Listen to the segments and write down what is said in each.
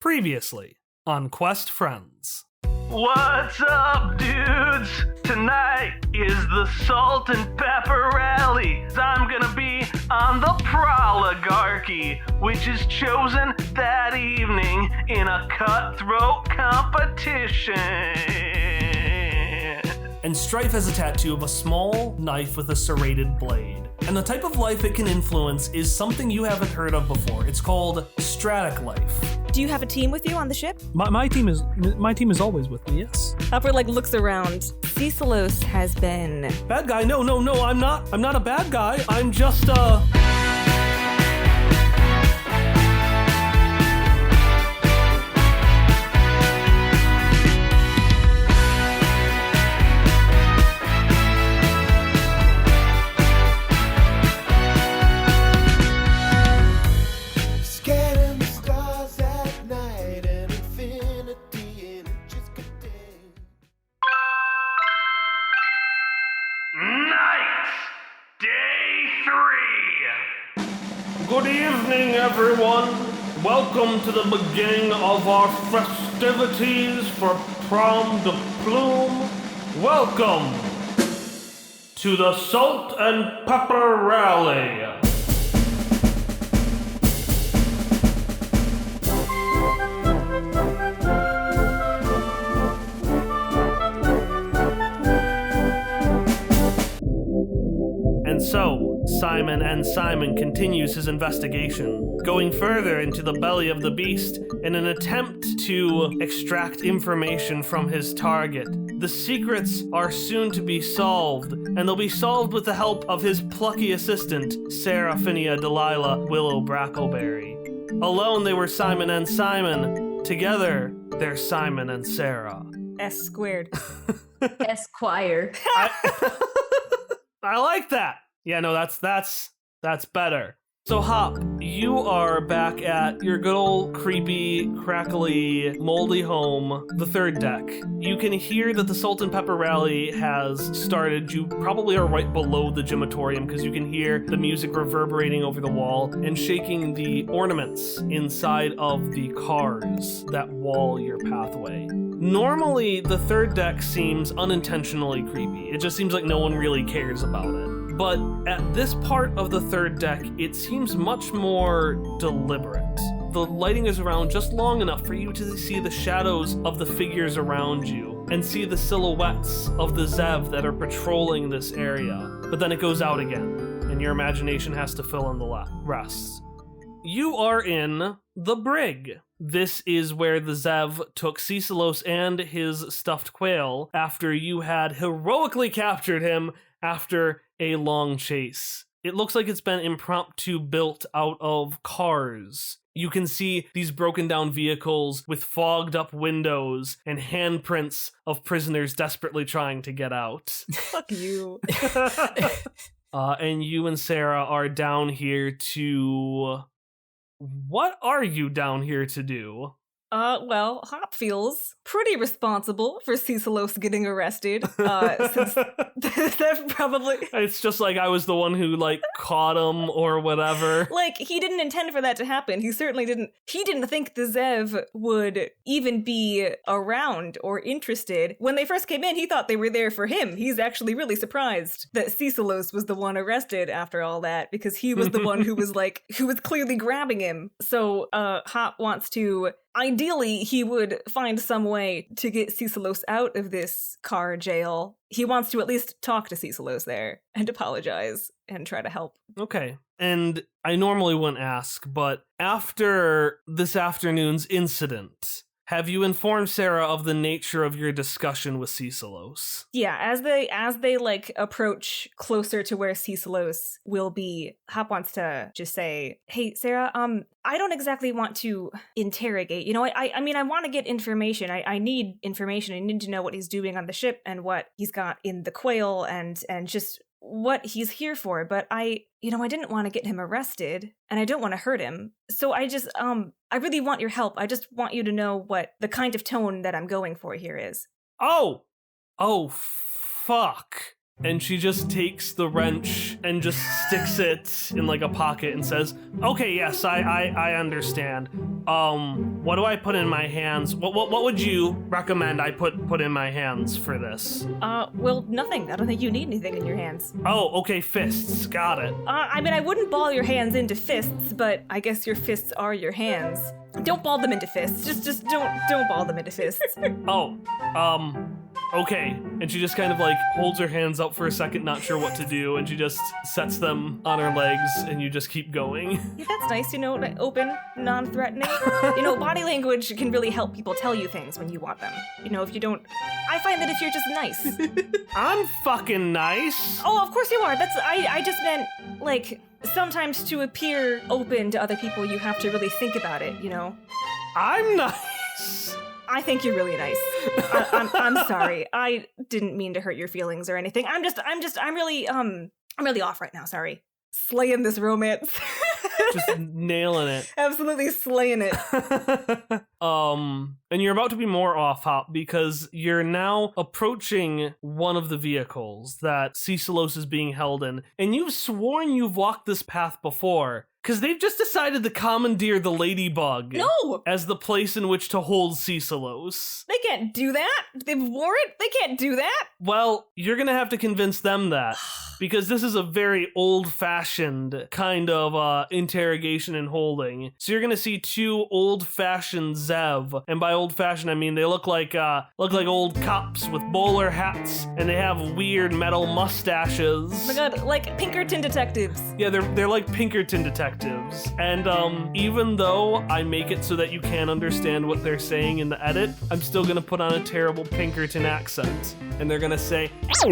Previously on Quest Friends. What's up, dudes? Tonight is the Salt and Pepper Rally. I'm gonna be on the Proligarchy, which is chosen that evening in a cutthroat competition. And Strife has a tattoo of a small knife with a serrated blade. And the type of life it can influence is something you haven't heard of before. It's called Stratic Life. Do you have a team with you on the ship? My team is always with me, yes. Upper looks around. Cecilos has been... Bad guy? No, I'm not a bad guy. I'm just, Good evening, everyone. Welcome to the beginning of our festivities for Prom de Plume. Welcome to the Salt and Pepper Rally. And so, Simon and Simon continues his investigation, going further into the belly of the beast in an attempt to extract information from his target. The secrets are soon to be solved, and they'll be solved with the help of his plucky assistant, Sarah Phinia Delilah Willow Brackleberry. Alone they were Simon and Simon. Together, they're Simon and Sarah. S squared. Esquire. I like that. Yeah, no, that's better. So Hop, you are back at your good old creepy, crackly, moldy home, the third deck. You can hear that the Salt and Pepper Rally has started. You probably are right below the gymatorium because you can hear the music reverberating over the wall and shaking the ornaments inside of the cars that wall your pathway. Normally, the third deck seems unintentionally creepy. It just seems like no one really cares about it. But at this part of the third deck, it seems much more deliberate. The lighting is around just long enough for you to see the shadows of the figures around you and see the silhouettes of the Zev that are patrolling this area. But then it goes out again, and your imagination has to fill in the rest. You are in the brig. This is where the Zev took Cecilos and his stuffed quail after you had heroically captured him after a long chase. It looks like it's been impromptu built out of cars. You can see these broken down vehicles with fogged up windows and handprints of prisoners desperately trying to get out. Fuck you. And you and Sarah are down here to... What are you down here to do? Well, Hop feels pretty responsible for Cecilos getting arrested, since that probably... It's just like I was the one who, caught him or whatever. He didn't intend for that to happen. He certainly didn't... He didn't think the Zev would even be around or interested. When they first came in, he thought they were there for him. He's actually really surprised that Cecilos was the one arrested after all that, because he was the one who was, who was clearly grabbing him. So, Hop wants to... Ideally, he would find some way to get Cecilos out of this car jail. He wants to at least talk to Cecilos there and apologize and try to help. Okay. And I normally wouldn't ask, but after this afternoon's incident, have you informed Sarah of the nature of your discussion with Cecilos? Yeah, as they approach closer to where Cecilos will be, Hop wants to just say, "Hey, Sarah, I don't exactly want to interrogate. You know, I mean, I want to get information. I need information. I need to know what he's doing on the ship and what he's got in the quail and just what he's here for, but I didn't want to get him arrested and I don't want to hurt him. So I just, I really want your help. I just want you to know what the kind of tone that I'm going for here is." Oh, fuck. And she just takes the wrench and just sticks it in like a pocket and says, okay, yes, I understand. What do I put in my hands? What would you recommend I put in my hands for this? Well, nothing. I don't think you need anything in your hands. Oh, okay, fists. Got it. I mean, I wouldn't ball your hands into fists, but I guess your fists are your hands. Don't ball them into fists. Just don't ball them into fists. Oh, okay. And she just kind of like holds her hands up for a second, not sure what to do, and she just sets them on her legs, and you just keep going. Yeah, that's nice, like open, non-threatening. Body language can really help people tell you things when you want them. If you don't, I find that if you're just nice. I'm fucking nice. Oh, of course you are. I just meant, like, sometimes to appear open to other people, you have to really think about it, I'm nice. I think you're really nice. I'm sorry. I didn't mean to hurt your feelings or anything. I'm really off right now. Sorry. Slaying this romance. Just nailing it. Absolutely slaying it. And you're about to be more off, Hop, because you're now approaching one of the vehicles that Cecilos is being held in, and you've sworn you've walked this path before. Because they've just decided to commandeer the Ladybug as the place in which to hold Cecilos. They can't do that. They've worn it. They can't do that. Well, you're going to have to convince them that. Because this is a very old-fashioned kind of interrogation and holding. So you're going to see two old-fashioned Zev. And by old-fashioned, I mean they look like old cops with bowler hats. And they have weird metal mustaches. Oh my god, like Pinkerton detectives. Yeah, they're like Pinkerton detectives. And even though I make it so that you can't understand what they're saying in the edit, I'm still gonna put on a terrible Pinkerton accent. And they're gonna say, I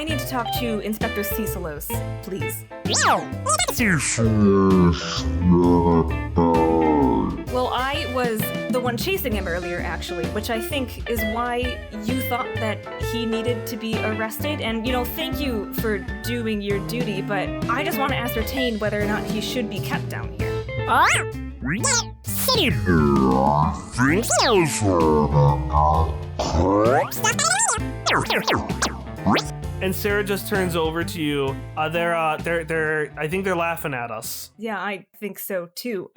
need to talk to Inspector Cecilos, please. Well, I was the one chasing him earlier, actually, which I think is why you thought that he needed to be arrested. And, thank you for doing your duty, but I just want to ascertain whether or not he should be kept down here. and Sarah just turns over to you. I think they're laughing at us. Yeah, I think so too.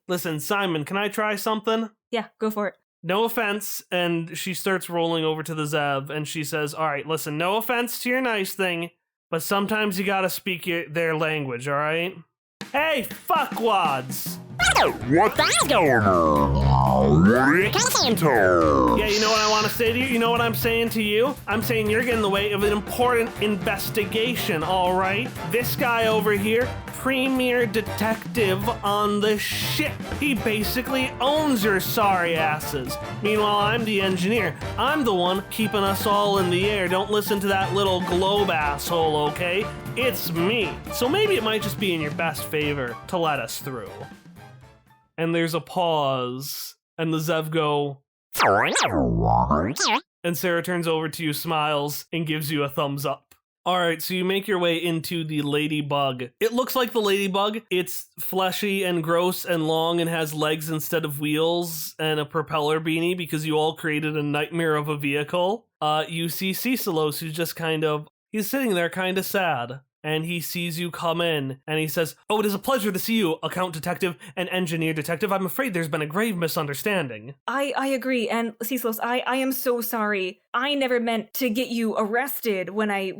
Listen, Simon, can I try something? Yeah, go for it. No offense. And she starts rolling over to the Zev and she says, all right, listen, no offense to your nice thing, but sometimes you gotta speak their language, all right? Hey, fuckwads! What's going on? What are you talking to? Yeah, you know what I want to say to you? You know what I'm saying to you? I'm saying you're getting in the way of an important investigation, all right? This guy over here, premier detective on the ship. He basically owns your sorry asses. Meanwhile, I'm the engineer. I'm the one keeping us all in the air. Don't listen to that little globe asshole, okay? It's me. So maybe it might just be in your best favor to let us through. And there's a pause, and the Zev go, and Sarah turns over to you, smiles, and gives you a thumbs up. Alright, so you make your way into the Ladybug. It looks like the Ladybug. It's fleshy and gross and long and has legs instead of wheels and a propeller beanie because you all created a nightmare of a vehicle. You see Cecilos, who's just he's sitting there kind of sad. And he sees you come in, and he says, "Oh, it is a pleasure to see you, account detective and engineer detective. I'm afraid there's been a grave misunderstanding." I agree, and Cecilos, I am so sorry. I never meant to get you arrested when I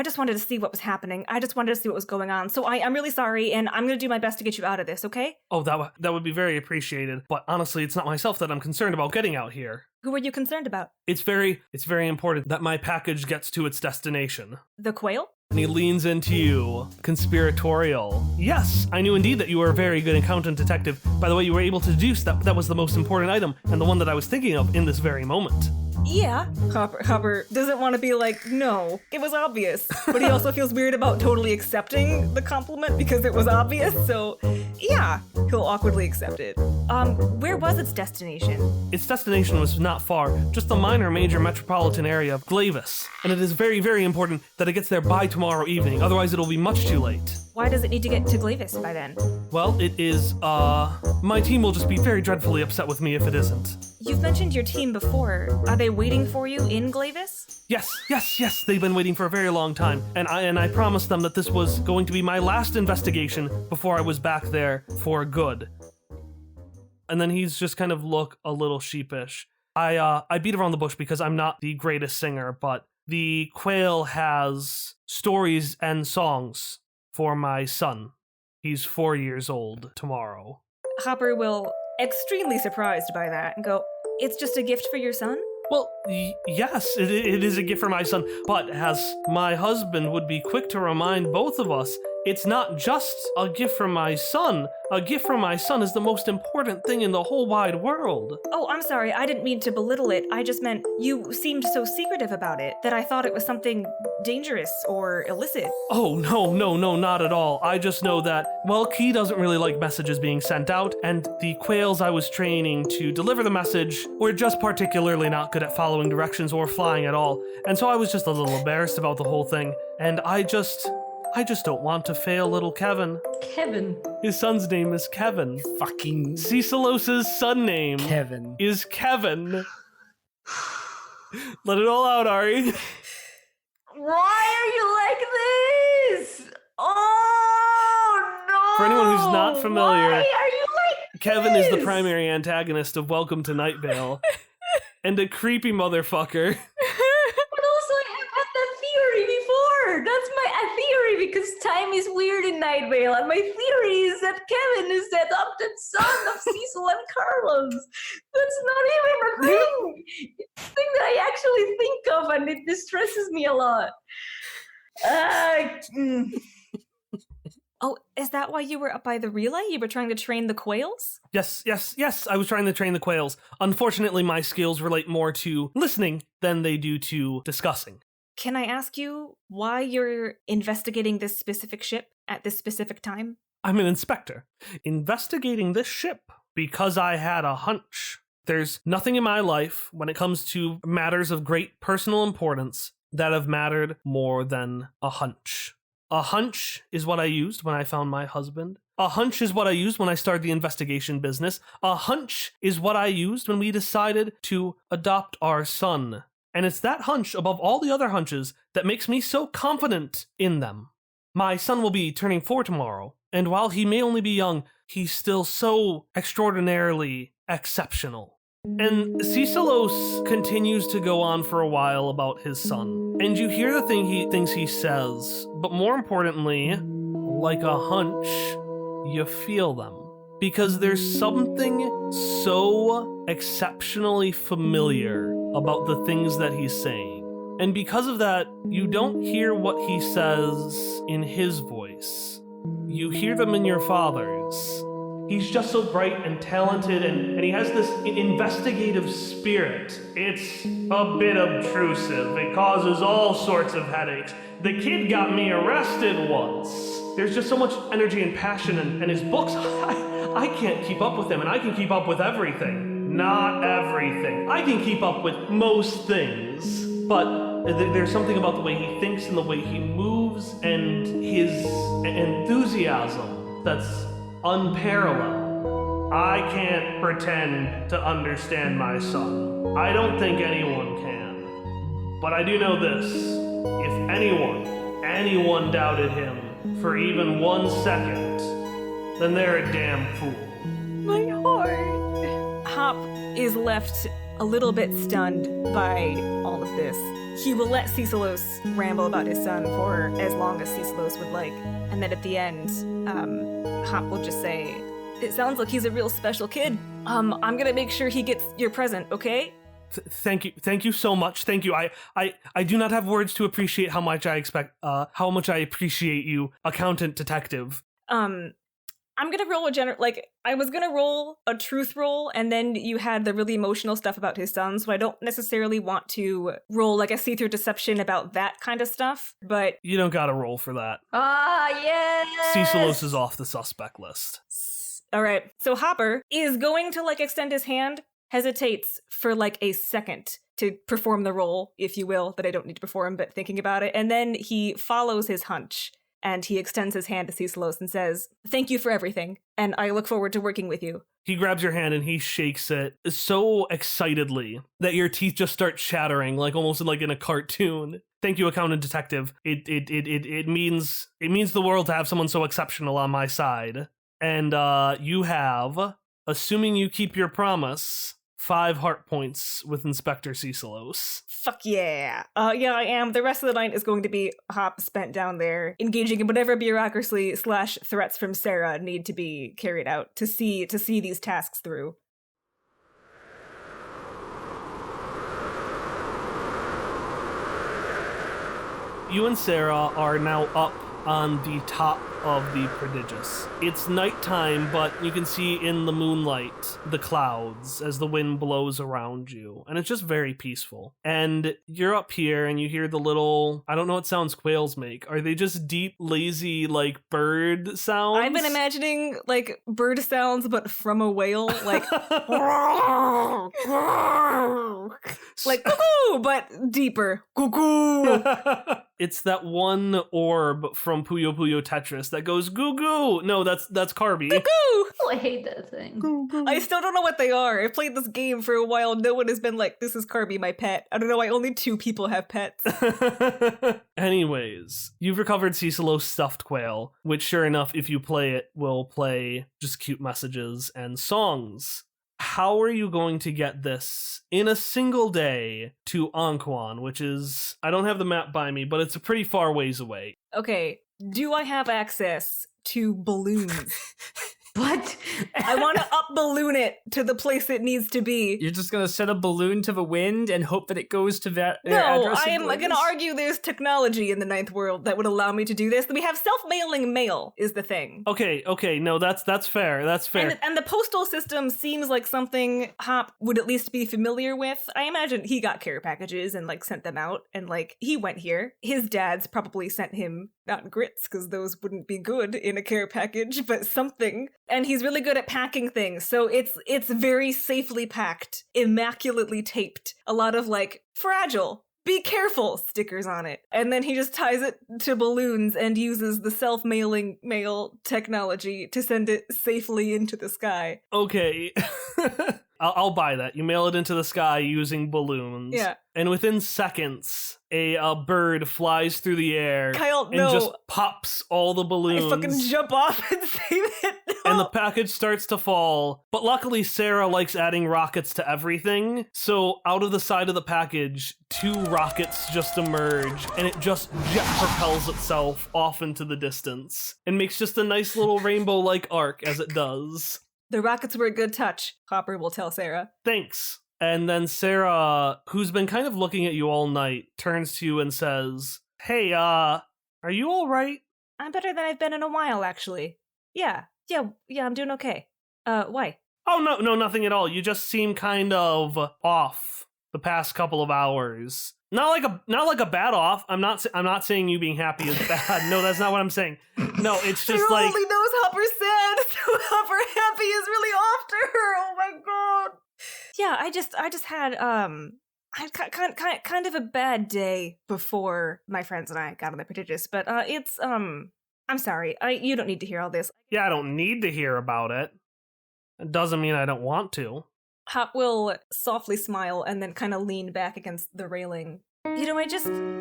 just wanted to see what was happening. I just wanted to see what was going on. So I'm really sorry, and I'm going to do my best to get you out of this, okay? Oh, that would be very appreciated. But honestly, it's not myself that I'm concerned about getting out here. Who are you concerned about? It's very important that my package gets to its destination. The quail? And he leans into you, conspiratorial. Yes, I knew indeed that you were a very good accountant detective. By the way, you were able to deduce that was the most important item, and the one that I was thinking of in this very moment. Yeah. Hopper doesn't want to be like, no, it was obvious. But he also feels weird about totally accepting the compliment because it was obvious. So, yeah, he'll awkwardly accept it. Where was its destination? Its destination was not far, just the major metropolitan area of Glavis. And it is very, very important that it gets there by tomorrow evening, otherwise it'll be much too late. Why does it need to get to Glavis by then? Well, it is, my team will just be very dreadfully upset with me if it isn't. You've mentioned your team before. Are they waiting for you in Glavis? Yes, they've been waiting for a very long time, and I promised them that this was going to be my last investigation before I was back there for good. And then he's just kind of look a little sheepish. I beat around the bush because I'm not the greatest singer, but the quail has stories and songs for my son. He's 4 years old tomorrow. Hopper will, extremely surprised by that, and go, "It's just a gift for your son?" Well, yes, it is a gift for my son, but as my husband would be quick to remind both of us, it's not just a gift from my son. A gift from my son is the most important thing in the whole wide world. Oh, I'm sorry, I didn't mean to belittle it. I just meant you seemed so secretive about it that I thought it was something dangerous or illicit. Oh, no, not at all. I just know that, well, Key doesn't really like messages being sent out, and the quails I was training to deliver the message were just particularly not good at following directions or flying at all, and so I was just a little embarrassed about the whole thing, and I just don't want to fail little Kevin. Kevin. His son's name is Kevin. Fucking Cecilos's son name Kevin. is Kevin. Let it all out, Ari. Why are you like this? Oh, no. For anyone who's not familiar, Why are you like Kevin is the this? primary antagonist of Welcome to Night Vale. And a creepy motherfucker. But also, I have had that theory before. That's my theory because time is weird in Night Vale, and my theory is that Kevin is the adopted son of Cecil and Carlos. That's not even a thing. It's a thing that I actually think of, and it distresses me a lot. Oh, is that why you were up by the relay? You were trying to train the quails? Yes, I was trying to train the quails. Unfortunately, my skills relate more to listening than they do to discussing. Can I ask you why you're investigating this specific ship at this specific time? I'm an inspector, investigating this ship because I had a hunch. There's nothing in my life when it comes to matters of great personal importance that have mattered more than a hunch. A hunch is what I used when I found my husband. A hunch is what I used when I started the investigation business. A hunch is what I used when we decided to adopt our son. And it's that hunch above all the other hunches that makes me so confident in them. My son will be turning 4 tomorrow, and while he may only be young, he's still so extraordinarily exceptional. And Cecilos continues to go on for a while about his son. And you hear the things he says, but more importantly, like a hunch, you feel them. Because there's something so exceptionally familiar about the things that he's saying. And because of that, you don't hear what he says in his voice. You hear them in your father's. He's just so bright and talented, and he has this investigative spirit. It's a bit obtrusive. It causes all sorts of headaches. The kid got me arrested once. There's just so much energy and passion, and his books, I can't keep up with him, and I can keep up with everything. Not everything. I can keep up with most things. But there's something about the way he thinks and the way he moves and his enthusiasm that's unparalleled. I can't pretend to understand my son. I don't think anyone can. But I do know this. If anyone doubted him for even 1 second, then they're a damn fool. My heart. Hop is left a little bit stunned by all of this. He will let Cecilos ramble about his son for as long as Cecilos would like. And then at the end, Hop will just say, "It sounds like he's a real special kid. I'm gonna make sure he gets your present, okay?" Thank you so much. Thank you. I do not have words to appreciate how much I appreciate you, accountant detective. I'm gonna roll I was gonna roll a truth roll, and then you had the really emotional stuff about his son, so I don't necessarily want to roll like a see-through deception about that kind of stuff, but... You don't gotta roll for that. Ah, yes! Cecilos is off the suspect list. Alright, so Hopper is going to extend his hand, hesitates for a second to perform the roll, if you will, that I don't need to perform, but thinking about it, and then he follows his hunch and he extends his hand to Cecilos and says, "Thank you for everything, and I look forward to working with you." He grabs your hand and he shakes it so excitedly that your teeth just start chattering, like almost like in a cartoon. Thank you, accountant detective. It means the world to have someone so exceptional on my side. And you have, assuming you keep your promise, 5 heart points with Inspector Cecilos. Fuck yeah. Yeah, I am. The rest of the night is going to be Hop spent down there, engaging in whatever bureaucracy / threats from Sarah need to be carried out to see these tasks through. You and Sarah are now up on the top of the prodigious. It's nighttime, but you can see in the moonlight the clouds as the wind blows around you, and it's just very peaceful. And you're up here and you hear the little, I don't know what sounds quails make. Are they just deep, lazy, like bird sounds? I've been imagining like bird sounds, but from a whale, like like cuckoo, but deeper. Cuckoo. It's that one orb from Puyo Puyo Tetris that goes goo goo. No, that's Carby. Cuckoo. Oh, I hate that thing. I still don't know what they are. I played this game for a while. No one has been like, "This is Carby, my pet." I don't know why only 2 people have pets. Anyways, you've recovered Cecilo's stuffed quail, which sure enough, if you play it, will play just cute messages and songs. How are you going to get this in a single day to Anquan, which is, I don't have the map by me, but it's a pretty far ways away. Okay, do I have access to balloons? What? I want to up balloon it to the place it needs to be. You're just gonna send a balloon to the wind and hope that it goes to that No, address? I am going to argue there's technology in the 9th world that would allow me to do this. We have self-mailing mail is the thing. Okay, no, that's fair. That's fair. And the postal system seems like something Hop would at least be familiar with. I imagine he got care packages and like sent them out, and like he went here. His dad's probably sent him not grits because those wouldn't be good in a care package, but something. And he's really good at packing things, so it's very safely packed, immaculately taped. A lot of like fragile, be careful stickers on it. And then he just ties it to balloons and uses the self-mailing mail technology to send it safely into the sky. Okay. I'll buy that. You mail it into the sky using balloons. Yeah. And within seconds, a bird flies through the air Kyle, and no. just pops all the balloons. I fucking jump off and save it. No. And the package starts to fall. But luckily, Sarah likes adding rockets to everything. So out of the side of the package, 2 rockets just emerge, and it just jet propels itself off into the distance and makes just a nice little rainbow-like arc as it does. The rockets were a good touch, Hopper will tell Sarah. Thanks. And then Sarah, who's been kind of looking at you all night, turns to you and says, "Hey, are you all right?" I'm better than I've been in a while, actually. Yeah, I'm doing okay. Why? Oh, no, nothing at all. You just seem kind of off the past couple of hours. Not like a bad off. I'm not saying you being happy is bad. No, that's not what I'm saying. No, it's just Sarah like only knows Hopper's sad, so Hopper happy is really off to her. Oh my god. Yeah, I just had I had kind of a bad day before my friends and I got on the prodigious, but it's I'm sorry. You don't need to hear all this. Yeah, I don't need to hear about it. It doesn't mean I don't want to. Hop will softly smile and then kind of lean back against the railing. You know,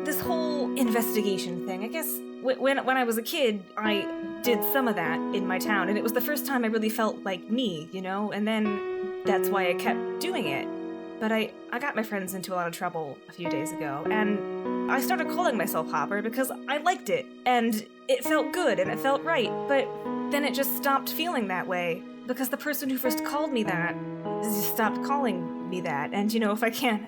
this whole investigation thing, I guess when I was a kid, I did some of that in my town, and it was the first time I really felt like me, you know, and then that's why I kept doing it. But I got my friends into a lot of trouble a few days ago, and I started calling myself Hopper because I liked it, and it felt good, and it felt right, but then it just stopped feeling that way, because the person who first called me that just stopped calling me that, and you know, if I can't,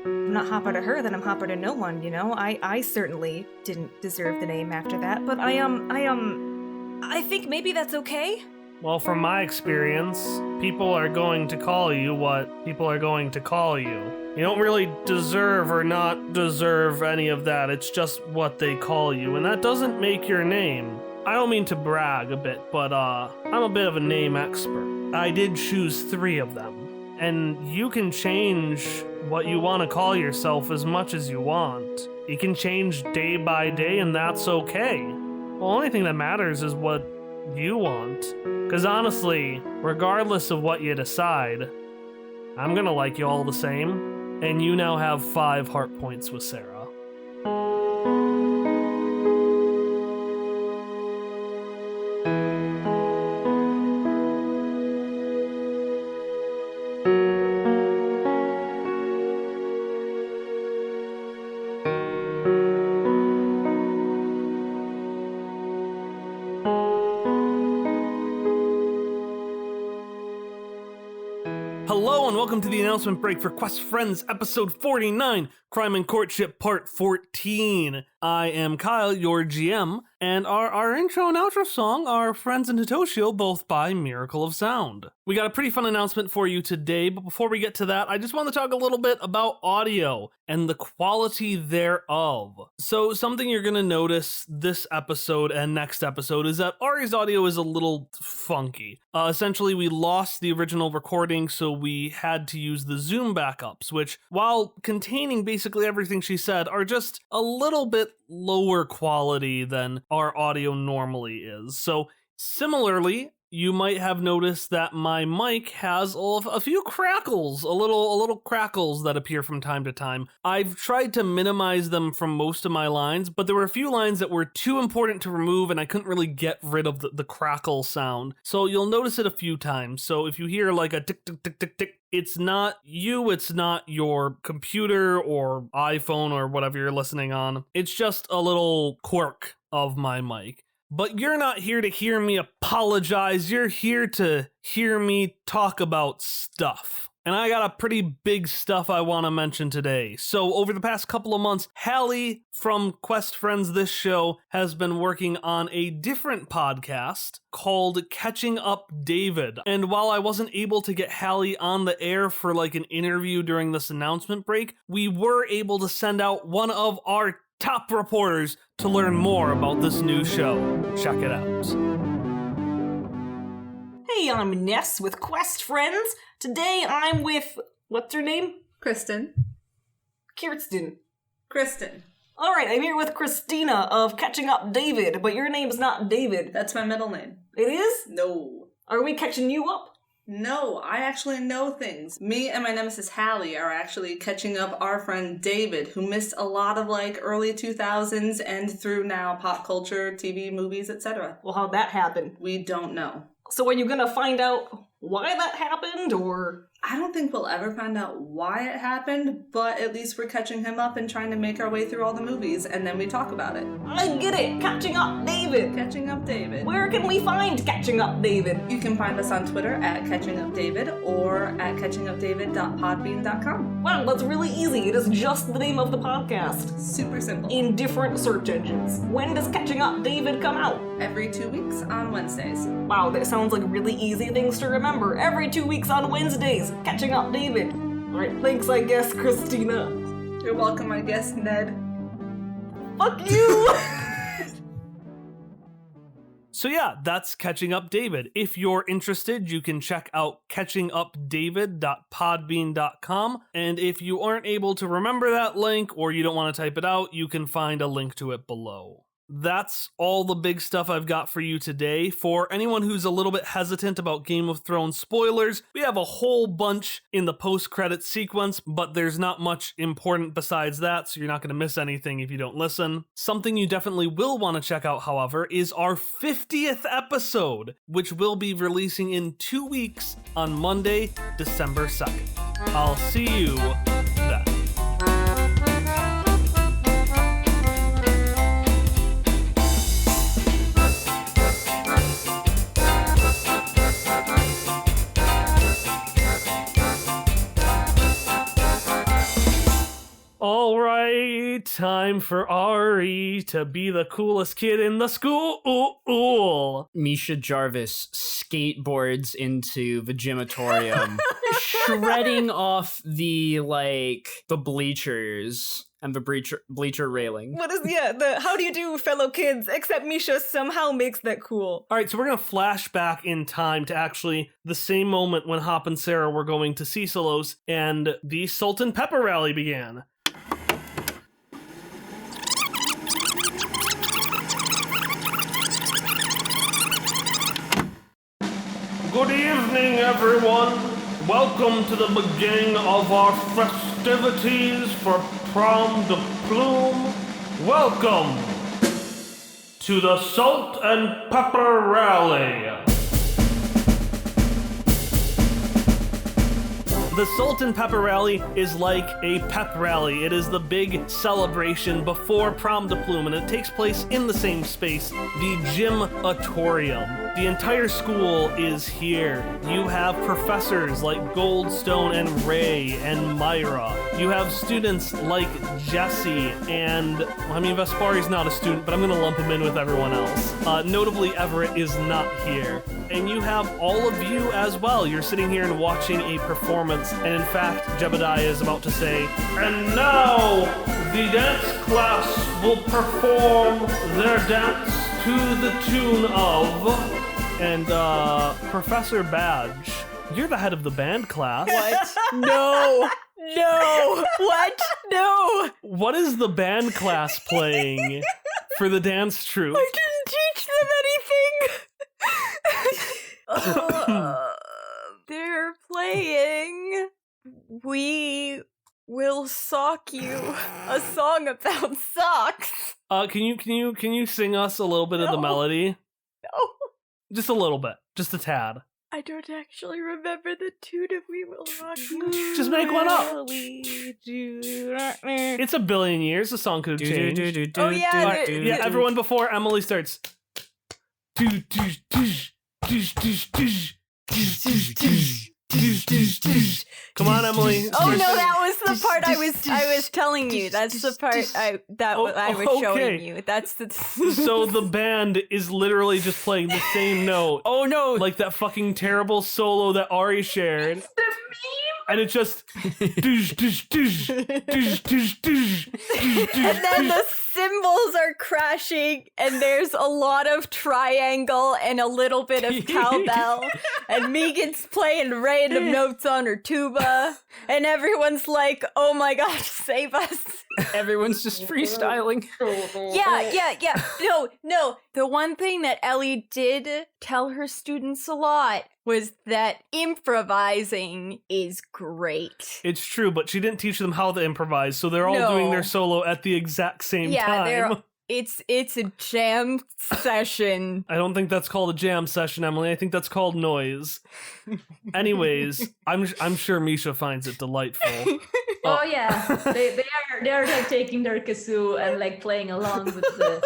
I'm not Hopper to her, then I'm Hopper to no one, you know? I certainly didn't deserve the name after that, but I think maybe that's okay? Well, from my experience, people are going to call you what people are going to call you. You don't really deserve or not deserve any of that, it's just what they call you, and that doesn't make your name. I don't mean to brag a bit, but I'm a bit of a name expert. I did choose 3 of them, and you can change what you want to call yourself as much as you want. It can change day by day, and that's okay. The only thing that matters is what you want. Because honestly, regardless of what you decide, I'm gonna like you all the same, and you now have 5 heart points with Sarah. Hello and welcome to the announcement break for Quest Friends episode 49, Crime and Courtship part 14. I am Kyle, your GM, and our intro and outro song are Friends and Hitoshio, both by Miracle of Sound. We got a pretty fun announcement for you today, but before we get to that, I just want to talk a little bit about audio and the quality thereof. So something you're going to notice this episode and next episode is that Ari's audio is a little funky. Essentially, we lost the original recording, so we had to use the Zoom backups, which, while containing basically everything she said, are just a little bit lower quality than our audio normally is. So similarly, you might have noticed that my mic has a few crackles, a little crackles that appear from time to time. I've tried to minimize them from most of my lines, but there were a few lines that were too important to remove and I couldn't really get rid of the crackle sound. So you'll notice it a few times. So if you hear like a tick, tick, tick, tick, tick, it's not you, it's not your computer or iPhone or whatever you're listening on. It's just a little quirk of my mic. But you're not here to hear me apologize, you're here to hear me talk about stuff. And I got a pretty big stuff I want to mention today. So over the past couple of months, Hallie from Quest Friends This Show has been working on a different podcast called Catching Up David. And while I wasn't able to get Hallie on the air for like an interview during this announcement break, we were able to send out one of our top reporters to learn more about this new show. Check it out. Hey, I'm Ness with Quest Friends. Today I'm with, what's her name? Kristen. Kirsten. Kristen. Alright, I'm here with Christina of Catching Up David, but your name's not David. That's my middle name. It is? No. Are we catching you up? No, I actually know things. Me and my nemesis Hallie are actually catching up our friend David, who missed a lot of like early 2000s and through now pop culture, TV, movies, etc. Well, how'd that happen? We don't know. So are you gonna find out why that happened, or...? I don't think we'll ever find out why it happened, but at least we're catching him up and trying to make our way through all the movies, and then we talk about it. I get it! Catching Up David! Catching Up David. Where can we find Catching Up David? You can find us on Twitter at CatchingUpDavid or at catchingupdavid.podbean.com. Wow, that's really easy. It is just the name of the podcast. Super simple. In different search engines. When does Catching Up David come out? Every 2 weeks on Wednesdays. Wow, that sounds like really easy things to remember. Every 2 weeks on Wednesdays. Catching Up David. Alright, thanks I guess, Christina. You're welcome, I guess, Ned. Fuck you! So yeah, that's Catching Up David. If you're interested, you can check out catchingupdavid.podbean.com. And if you aren't able to remember that link or you don't want to type it out, you can find a link to it below. That's all the big stuff I've got for you today. For anyone who's a little bit hesitant about Game of Thrones spoilers, we have a whole bunch in the post-credits sequence, but there's not much important besides that, so you're not going to miss anything if you don't listen. Something you definitely will want to check out, however, is our 50th episode, which we'll be releasing in 2 weeks on Monday, December 2nd. I'll see you then. All right, time for Ari to be the coolest kid in the school. Misha Jarvis skateboards into the gymatorium, shredding off the bleachers and the bleacher railing. What is, the how do you do, fellow kids? Except Misha somehow makes that cool. All right, so we're going to flash back in time to actually the same moment when Hop and Sarah were going to Cicilos and the Salt and Pepper Rally began. Good evening, everyone. Welcome to the beginning of our festivities for Prom de Plume. Welcome to the Salt and Pepper Rally. The Salt and Pepper Rally is like a pep rally. It is the big celebration before Prom de Plume, and it takes place in the same space, the Gym-atorium. The entire school is here. You have professors like Goldstone and Ray and Myra. You have students like Jesse and, Vespari's not a student, but I'm gonna lump him in with everyone else. Notably, Everett is not here. And you have all of you as well. You're sitting here and watching a performance, and in fact, Jebediah is about to say, And now, the dance class will perform their dance to the tune of... and Professor Badge, you're the head of the band class. What? No! No! What? No! What is the band class playing for the dance troupe? I didn't teach them anything! They're playing We Will Sock You, a song about socks. Can you sing us a little bit of the melody? No. Just a little bit. Just a tad. I don't actually remember the tune of We Will Rock You. Just make one up. Really do. It's a billion years. The song could have changed. Oh, yeah. Yeah, everyone before Emily starts. Come on, Emily. Oh no, that was the part I was telling you. That's the part I was showing you. That's the. So the band is literally just playing the same note. Oh no! Like that fucking terrible solo that Ari shared. It's the meme. And it just. And then the cymbals are crashing, and there's a lot of triangle and a little bit of cowbell. And Megan's playing random notes on her tuba, and everyone's like, "Oh my gosh, save us!" Everyone's just freestyling. Yeah. No. The one thing that Ellie did tell her students a lot was that improvising is great. It's true, but she didn't teach them how to improvise, so they're all doing their solo at the exact same time. It's a jam session. I don't think that's called a jam session, Emily. I think that's called noise. Anyways, I'm sure Misha finds it delightful. Oh yeah, they are like taking their kazoo and like playing along with the.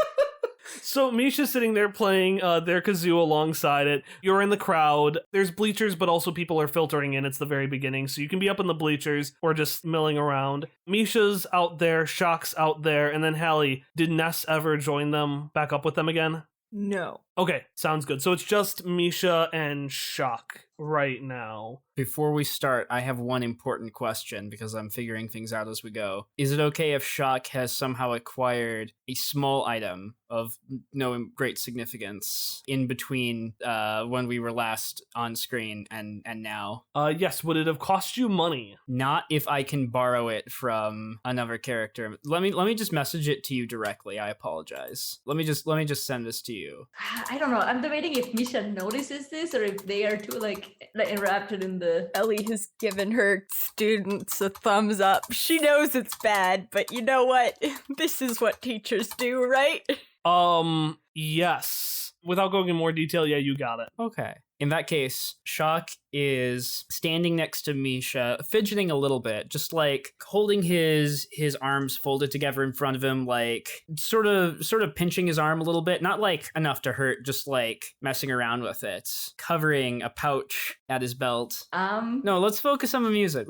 So Misha's sitting there playing their kazoo alongside it. You're in the crowd. There's bleachers, but also people are filtering in. It's the very beginning, so you can be up in the bleachers or just milling around. Misha's out there, Shock's out there, and then Hallie. Did Ness ever join them back up with them again? No. Okay, sounds good. So it's just Misha and Shock right now. Before we start, I have one important question because I'm figuring things out as we go. Is it okay if Shock has somehow acquired a small item of no great significance in between when we were last on screen and now? Yes, would it have cost you money? Not if I can borrow it from another character. Let me just message it to you directly. I apologize. Let me just send this to you. I don't know. I'm debating if Misha notices this or if they are too like enraptured in the. Ellie has given her students a thumbs up. She knows it's bad, but you know what? This is what teachers do, right? Yes. Without going in more detail, yeah, you got it. Okay. In that case, Shock is standing next to Misha, fidgeting a little bit, just like holding his arms folded together in front of him, like sort of pinching his arm a little bit, not like enough to hurt, just like messing around with it, covering a pouch at his belt. No, let's focus on the music.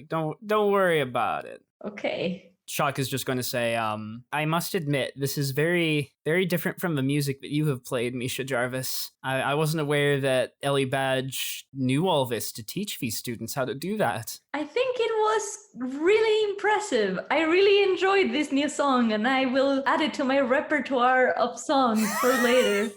Don't worry about it. Okay. Shock is just going to say, I must admit, this is very, very different from the music that you have played, Misha Jarvis. I wasn't aware that Ellie Badge knew all this to teach these students how to do that. I think it was really impressive. I really enjoyed this new song, and I will add it to my repertoire of songs for later.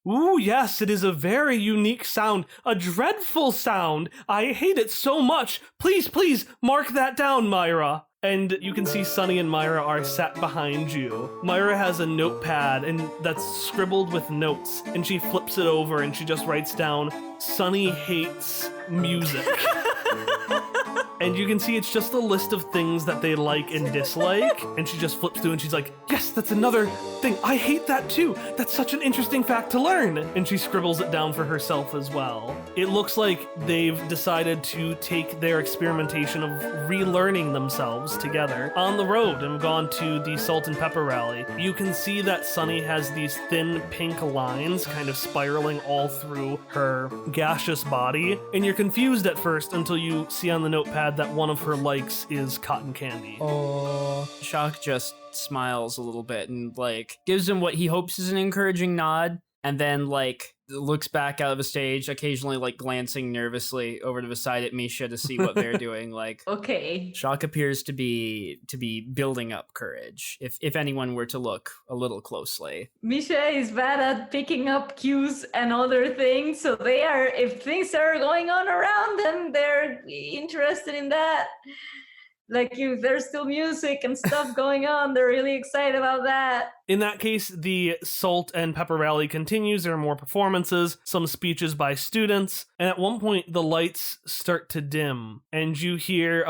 Ooh, yes, it is a very unique sound. A dreadful sound. I hate it so much. Please, mark that down, Myra. And you can see Sunny and Myra are sat behind you. Myra has a notepad and that's scribbled with notes, and she flips it over and she just writes down, Sunny hates music. And you can see it's just a list of things that they like and dislike. And she just flips through and she's like, yes, that's another thing. I hate that too. That's such an interesting fact to learn. And she scribbles it down for herself as well. It looks like they've decided to take their experimentation of relearning themselves together on the road and gone to the Salt and Pepper Rally. You can see that Sunny has these thin pink lines kind of spiraling all through her gaseous body. And you're confused at first until you see on the notepad that one of her likes is cotton candy. Oh. Shock just smiles a little bit and, like, gives him what he hopes is an encouraging nod, and then, like, looks back out of the stage, occasionally, like, glancing nervously over to the side at Misha to see what they're doing. Like, Okay. Shock appears to be building up courage, if anyone were to look a little closely. Misha is bad at picking up cues and other things, so they are, if things are going on around them, they're interested in that. Like, if there's still music and stuff going on, they're really excited about that. In that case, the Salt and Pepper Rally continues. There are more performances, some speeches by students, and at one point the lights start to dim, and you hear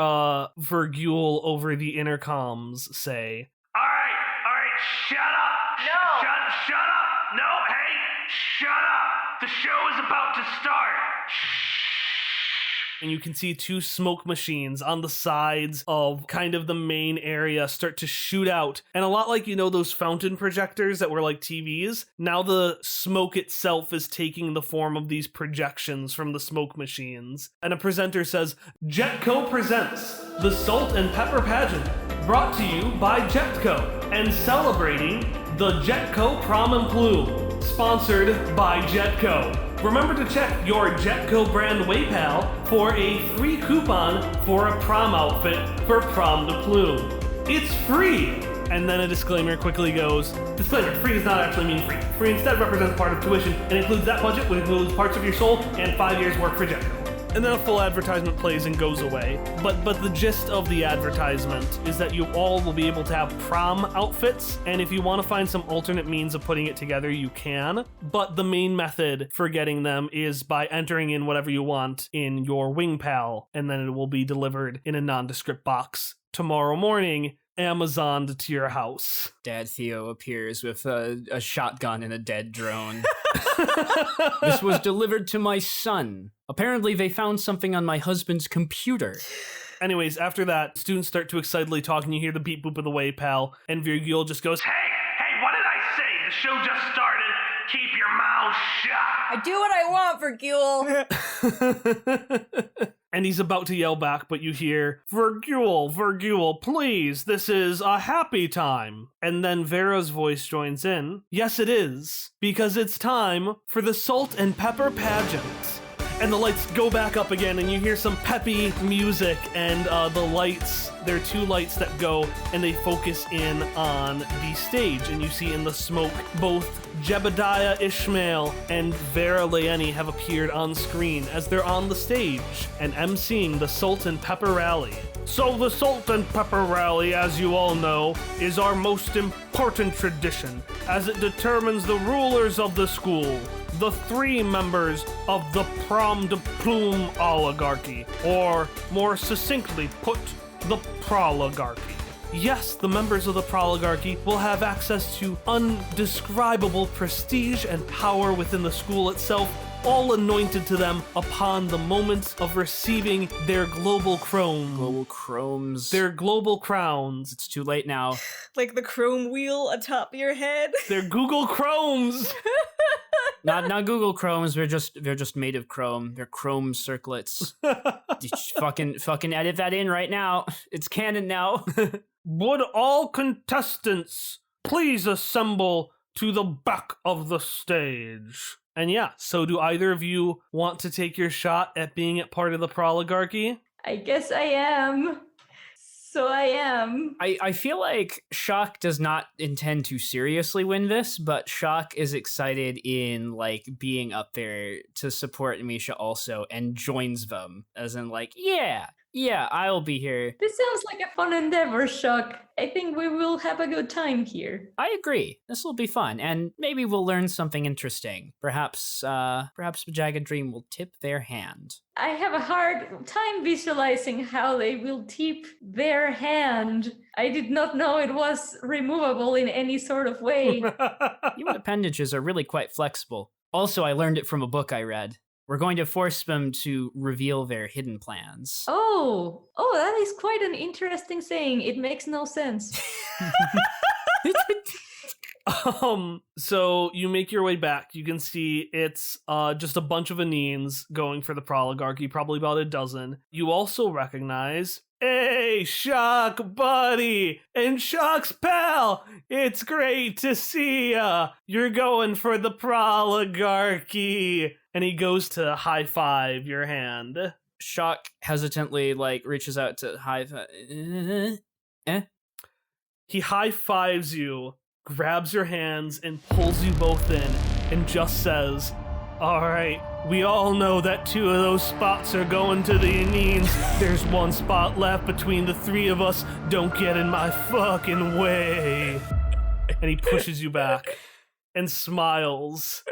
Virgule over the intercoms say, All right, shut up. No. Shut up. No, hey, shut up. The show is about to start. and you can see two smoke machines on the sides of kind of the main area start to shoot out. And a lot like, you know, those fountain projectors that were like TVs, now the smoke itself is taking the form of these projections from the smoke machines. And a presenter says, Jetco presents the Salt and Pepper Pageant, brought to you by Jetco, and celebrating the Jetco Prom and Plume, sponsored by Jetco. Remember to check your Jetco brand WayPal for a free coupon for a prom outfit for Prom to Plume. It's free! And then a disclaimer quickly goes, disclaimer, free does not actually mean free. Free instead represents part of tuition and includes that budget, which includes parts of your soul and 5 years work for Jetco. And then a full advertisement plays and goes away. But the gist of the advertisement is that you all will be able to have prom outfits, and if you want to find some alternate means of putting it together, you can. But the main method for getting them is by entering in whatever you want in your WingPal, and then it will be delivered in a nondescript box tomorrow morning, Amazoned to your house. Dad Theo appears with a shotgun and a dead drone. This was delivered to my son. Apparently they found something on my husband's computer. Anyways, after that, students start to excitedly talk, and you hear the beep boop of the WayPal, and Virgule just goes, Hey, what did I say? The show just started. Keep your mouth shut. I do what I want, Virgule. And he's about to yell back, but you hear, Virgule, please, this is a happy time. And then Vera's voice joins in. Yes, it is, because it's time for the Salt and Pepper Pageant. And the lights go back up again, and you hear some peppy music, and the lights, there are two lights that go, and they focus in on the stage, and you see in the smoke both Jebediah Ishmael and Vera Leoni have appeared on screen as they're on the stage and emceeing the Salt and Pepper Rally. So the Salt and Pepper Rally, as you all know, is our most important tradition, as it determines the rulers of the school, the 3 members of the Prom de Plume oligarchy, or more succinctly put, the Proligarchy. Yes, the members of the Proligarchy will have access to undescribable prestige and power within the school itself, all anointed to them upon the moment of receiving their global chrome. Global chromes. Their global crowns. It's too late now. Like the chrome wheel atop your head. Their Google Chromes. Not Google Chromes. They're just made of chrome. They're chrome circlets. fucking edit that in right now. It's canon now. Would all contestants please assemble to the back of the stage? And yeah, so do either of you want to take your shot at being a part of the Proligarchy? I guess I am. So I am. I feel like Shock does not intend to seriously win this, but Shock is excited in, like, being up there to support Misha also, and joins them, as in, like, yeah, Yeah, I'll be here. This sounds like a fun endeavor, Shock. I think we will have a good time here. I agree. This will be fun, and maybe we'll learn something interesting. Perhaps Jagged Dream will tip their hand. I have a hard time visualizing how they will tip their hand. I did not know it was removable in any sort of way. Human appendages are really quite flexible. Also, I learned it from a book I read. We're going to force them to reveal their hidden plans. Oh, that is quite an interesting saying. It makes no sense. So you make your way back. You can see it's just a bunch of Anines going for the Proligarchy, probably about a dozen. You also recognize, hey, Shock buddy, and Shock's pal, it's great to see ya. You're going for the Proligarchy. And he goes to high five your hand. Shock hesitantly, reaches out to high five. He high fives you, grabs your hands, and pulls you both in, and just says, all right, we all know that 2 of those spots are going to the Anines. There's 1 spot left between the 3 of us. Don't get in my fucking way. And he pushes you back and smiles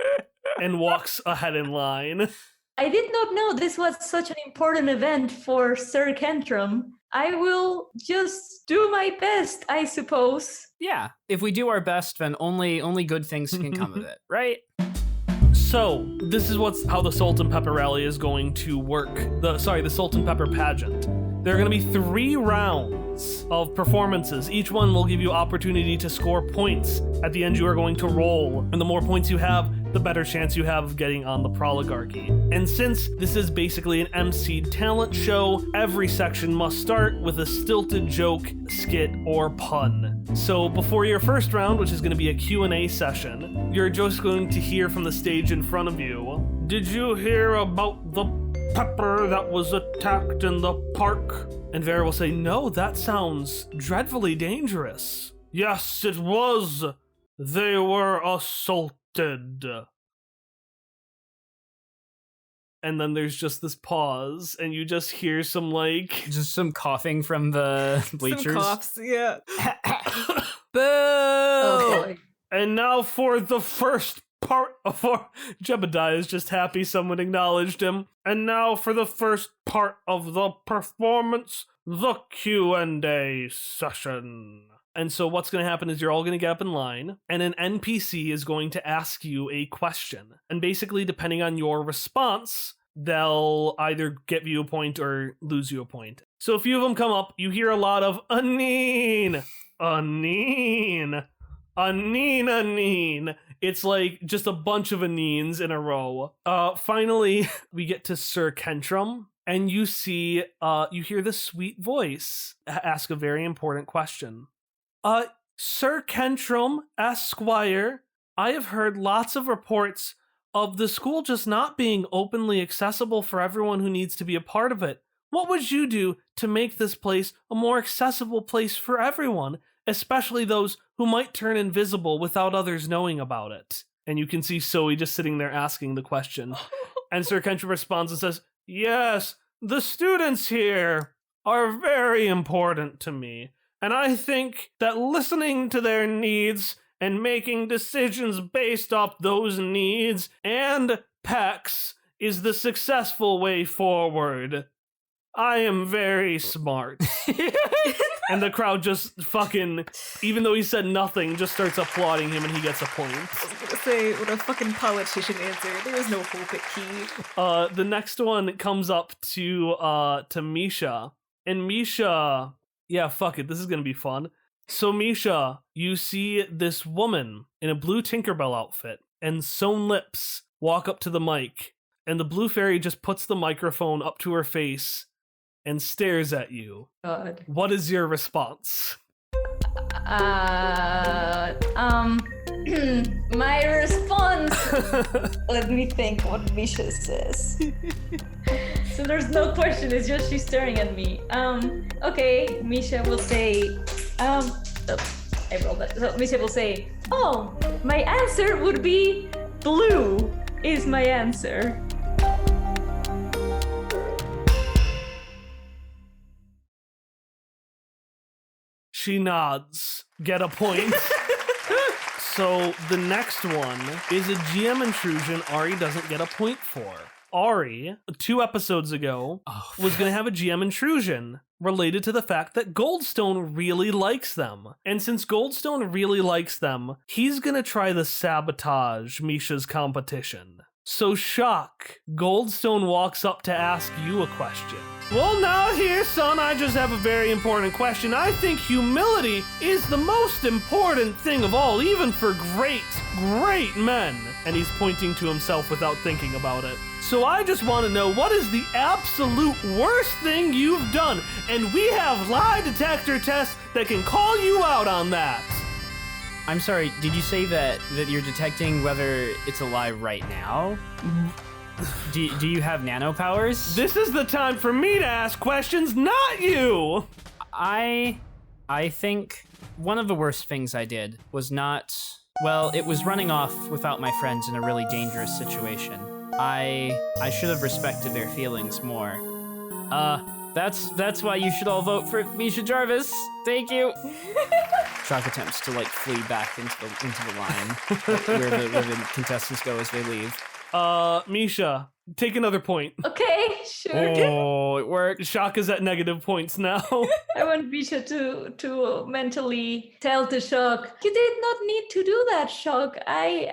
and walks ahead in line. I did not know this was such an important event for Sir Kentrum. I will just do my best, I suppose. Yeah, if we do our best, then only good things can come of it, right? So, this is how the Salt and Pepper Rally is going to work. The Salt and Pepper Pageant. There are going to be 3 rounds of performances. Each one will give you opportunity to score points. At the end, you are going to roll. And the more points you have, the better chance you have of getting on the Proligarchy. And since this is basically an MC'd talent show, every section must start with a stilted joke, skit, or pun. So before your first round, which is going to be a Q&A session, you're just going to hear from the stage in front of you, did you hear about the pepper that was attacked in the park? And Vera will say, no, that sounds dreadfully dangerous. Yes, it was. They were assaulted. And then there's just this pause, and you just hear some just some coughing from the bleachers. Some coughs, yeah. Boo! Oh boy. And now for the first part of Jebediah is just happy someone acknowledged him. And now for the first part of the performance, the Q&A session. And so what's going to happen is you're all going to get up in line, and an NPC is going to ask you a question. And basically, depending on your response, they'll either give you a point or lose you a point. So a few of them come up, you hear a lot of Anine, Anine, Anine, Anine. It's just a bunch of Anines in a row. Finally, we get to Sir Kentrum, and you hear this sweet voice ask a very important question. Sir Kentrum, Esquire, I have heard lots of reports of the school just not being openly accessible for everyone who needs to be a part of it. What would you do to make this place a more accessible place for everyone, especially those who might turn invisible without others knowing about it? And you can see Zoe just sitting there asking the question. And Sir Kentrum responds and says, yes, the students here are very important to me. And I think that listening to their needs and making decisions based off those needs and pecs is the successful way forward. I am very smart. And the crowd just fucking, even though he said nothing, just starts applauding him and he gets a point. I was gonna say, what a fucking politician answer. There is no hope at Key. The next one comes up to Misha. And Misha... yeah, fuck it. This is going to be fun. So, Misha, you see this woman in a blue Tinkerbell outfit and sewn lips walk up to the mic, and the blue fairy just puts the microphone up to her face and stares at you. God. What is your response? My response. Let me think what Misha says. So there's no question, it's just she's staring at me. Okay, Misha will say, I rolled that. So Misha will say, oh, my answer would be blue is my answer. She nods. Get a point. So the next one is a GM intrusion Ari doesn't get a point for. Ari, 2 episodes ago, was going to have a GM intrusion related to the fact that Goldstone really likes them. And since Goldstone really likes them, he's going to try to sabotage Misha's competition. So Shock, Goldstone walks up to ask you a question. Well, now here, son, I just have a very important question. I think humility is the most important thing of all, even for great, great men. And he's pointing to himself without thinking about it. So I just want to know, what is the absolute worst thing you've done? And we have lie detector tests that can call you out on that. I'm sorry, did you say that you're detecting whether it's a lie right now? Do you have nano powers? This is the time for me to ask questions, not you! I think one of the worst things I did was not... Well, it was running off without my friends in a really dangerous situation. I should have respected their feelings more. That's why you should all vote for Misha Jarvis. Thank you. Shock attempts to flee back into the line where the contestants go as they leave. Misha, take another point. Okay, sure. Oh, it worked. Shock is at negative points now. I want Misha to mentally tell to Shock, you did not need to do that, Shock. I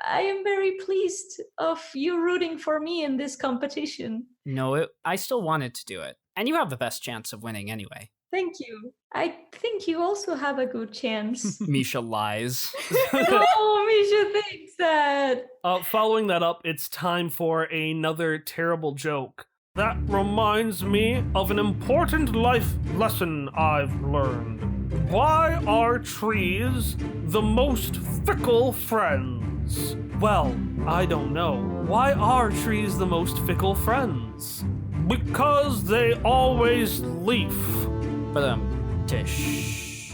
am very pleased of you rooting for me in this competition. No, I still wanted to do it. And you have the best chance of winning anyway. Thank you. I think you also have a good chance. Misha lies. No, Misha thinks that. Following that up, it's time for another terrible joke. That reminds me of an important life lesson I've learned. Why are trees the most fickle friends? Well, I don't know. Why are trees the most fickle friends? Because they always leaf. Tish.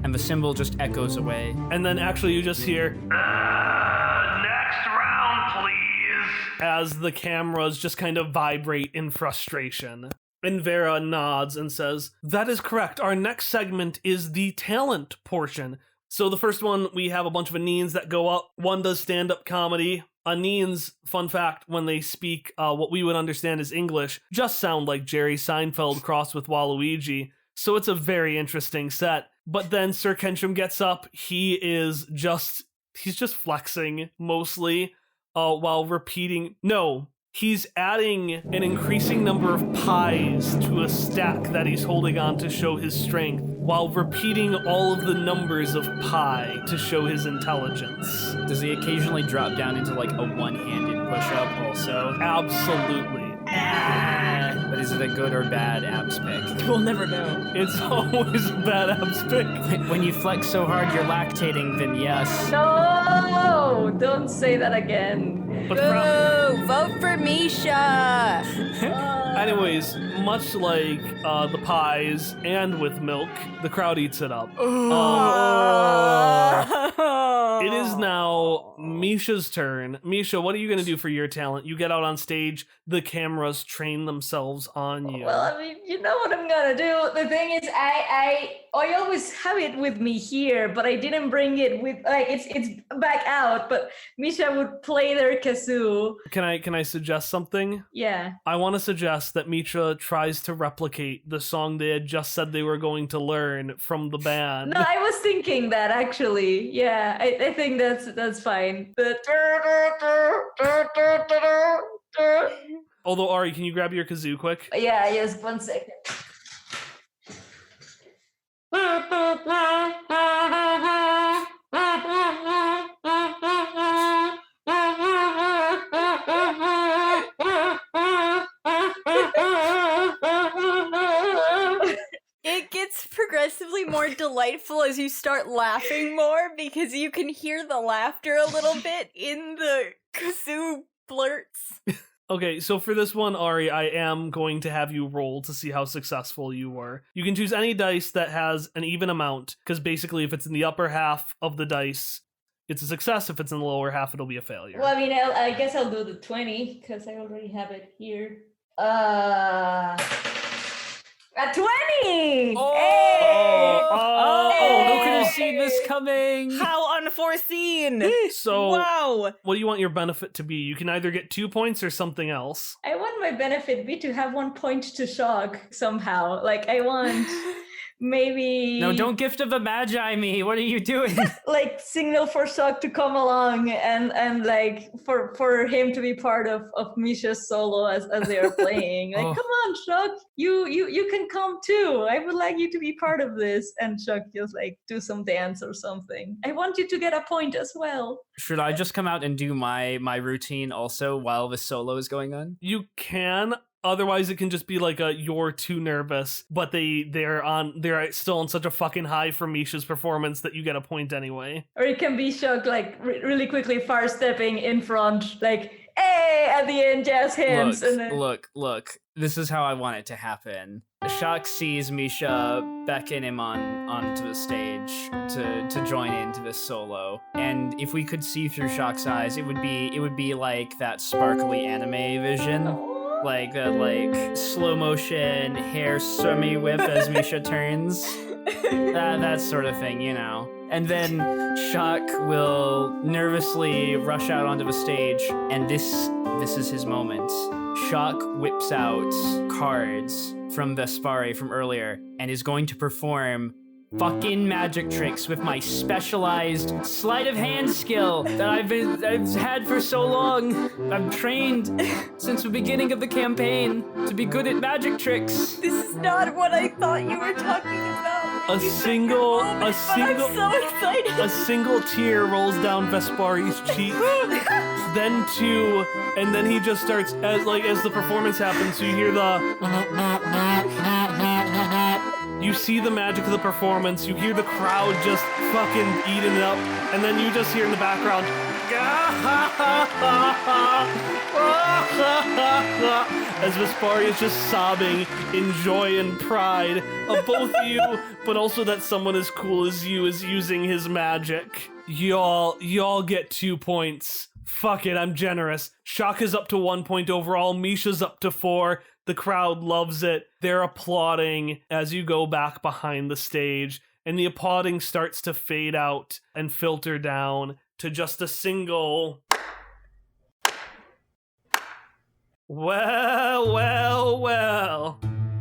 And the symbol just echoes away. And then actually you just hear, Next round, please. as the cameras just kind of vibrate in frustration. And Vera nods and says, that is correct. Our next segment is the talent portion. So the first one, we have a bunch of Anines that go up. One does stand-up comedy. Anines, fun fact, when they speak what we would understand as English, just sound like Jerry Seinfeld crossed with Waluigi. So it's a very interesting set. But then Sir Kentrim gets up. He's just flexing mostly while repeating. No, he's adding an increasing number of pies to a stack that he's holding on to show his strength while repeating all of the numbers of pi to show his intelligence. Does he occasionally drop down into a one-handed push-up also? Absolutely. But is it a good or bad abs pick? We'll never know. It's always a bad abs pick. When you flex so hard you're lactating, then yes. No, don't say that again. But Vote for Misha! anyways, much like the pies and with milk, the crowd eats it up. It is now Misha's turn. Misha, what are you going to do for your talent? You get out on stage, the cameras train themselves on you. Well, I mean, you know what I'm gonna do. The thing is, I always have it with me here, but I didn't bring it with, it's back out, but Misha would play their kazoo. Can I suggest something? Yeah. I want to suggest that Misha tries to replicate the song they had just said they were going to learn from the band. No, I was thinking that actually. Yeah, I think that's fine. Although, Ari, can you grab your kazoo quick? Yeah, yes, 1 second. It gets progressively more delightful as you start laughing more because you can hear the laughter a little bit in the kazoo blurts. Okay, so for this one, Ari, I am going to have you roll to see how successful you were. You can choose any dice that has an even amount, because basically if it's in the upper half of the dice, it's a success. If it's in the lower half, it'll be a failure. Well, I mean, I guess I'll do the 20, because I already have it here. A 20! Oh! Hey! Who could have seen this coming? How unforeseen! So, Wow! what do you want your benefit to be? You can either get 2 points or something else. I want my benefit be to have 1 point to shock somehow. Like, I want maybe... No, don't gift of the magi me. What are you doing? like, signal for Shock to come along and like, for him to be part of Misha's solo as they are playing. Like, Oh. come on, Shock, you can come too. I would like you to be part of this. And Shock just, like, do some dance or something. I want you to get a point as well. Should I just come out and do my routine also while the solo is going on? You can. Otherwise, it can just be like you're too nervous, but they're still on such a fucking high for Misha's performance that you get a point anyway. Or it can be Shock, like, really quickly far stepping in front, like, hey, at the end, jazz hands. And then... Look. This is how I want it to happen. Shock sees Misha beckon him onto the stage to join into this solo. And if we could see through Shock's eyes, it would be like that sparkly anime vision. Like slow motion hair semi whip as Misha turns. That sort of thing, you know. And then Shock will nervously rush out onto the stage, and this is his moment. Shock whips out cards from Vespari from earlier and is going to perform fucking magic tricks with my specialized sleight of hand skill that I've had for so long. I've trained since the beginning of the campaign to be good at magic tricks. This is not what I thought you were talking about. A single I'm so excited. a single tear rolls down Vespari's cheek. Then two, and then he just starts as the performance happens. You hear you see the magic of the performance. You hear the crowd just fucking eating it up, and then you just hear in the background, as Vespari is just sobbing in joy and pride of both you, but also that someone as cool as you is using his magic. Y'all get 2 points. Fuck it, I'm generous. Shock is up to 1 point overall. Misha's up to 4. The crowd loves it. They're applauding as you go back behind the stage, and the applauding starts to fade out and filter down to just a single... Well.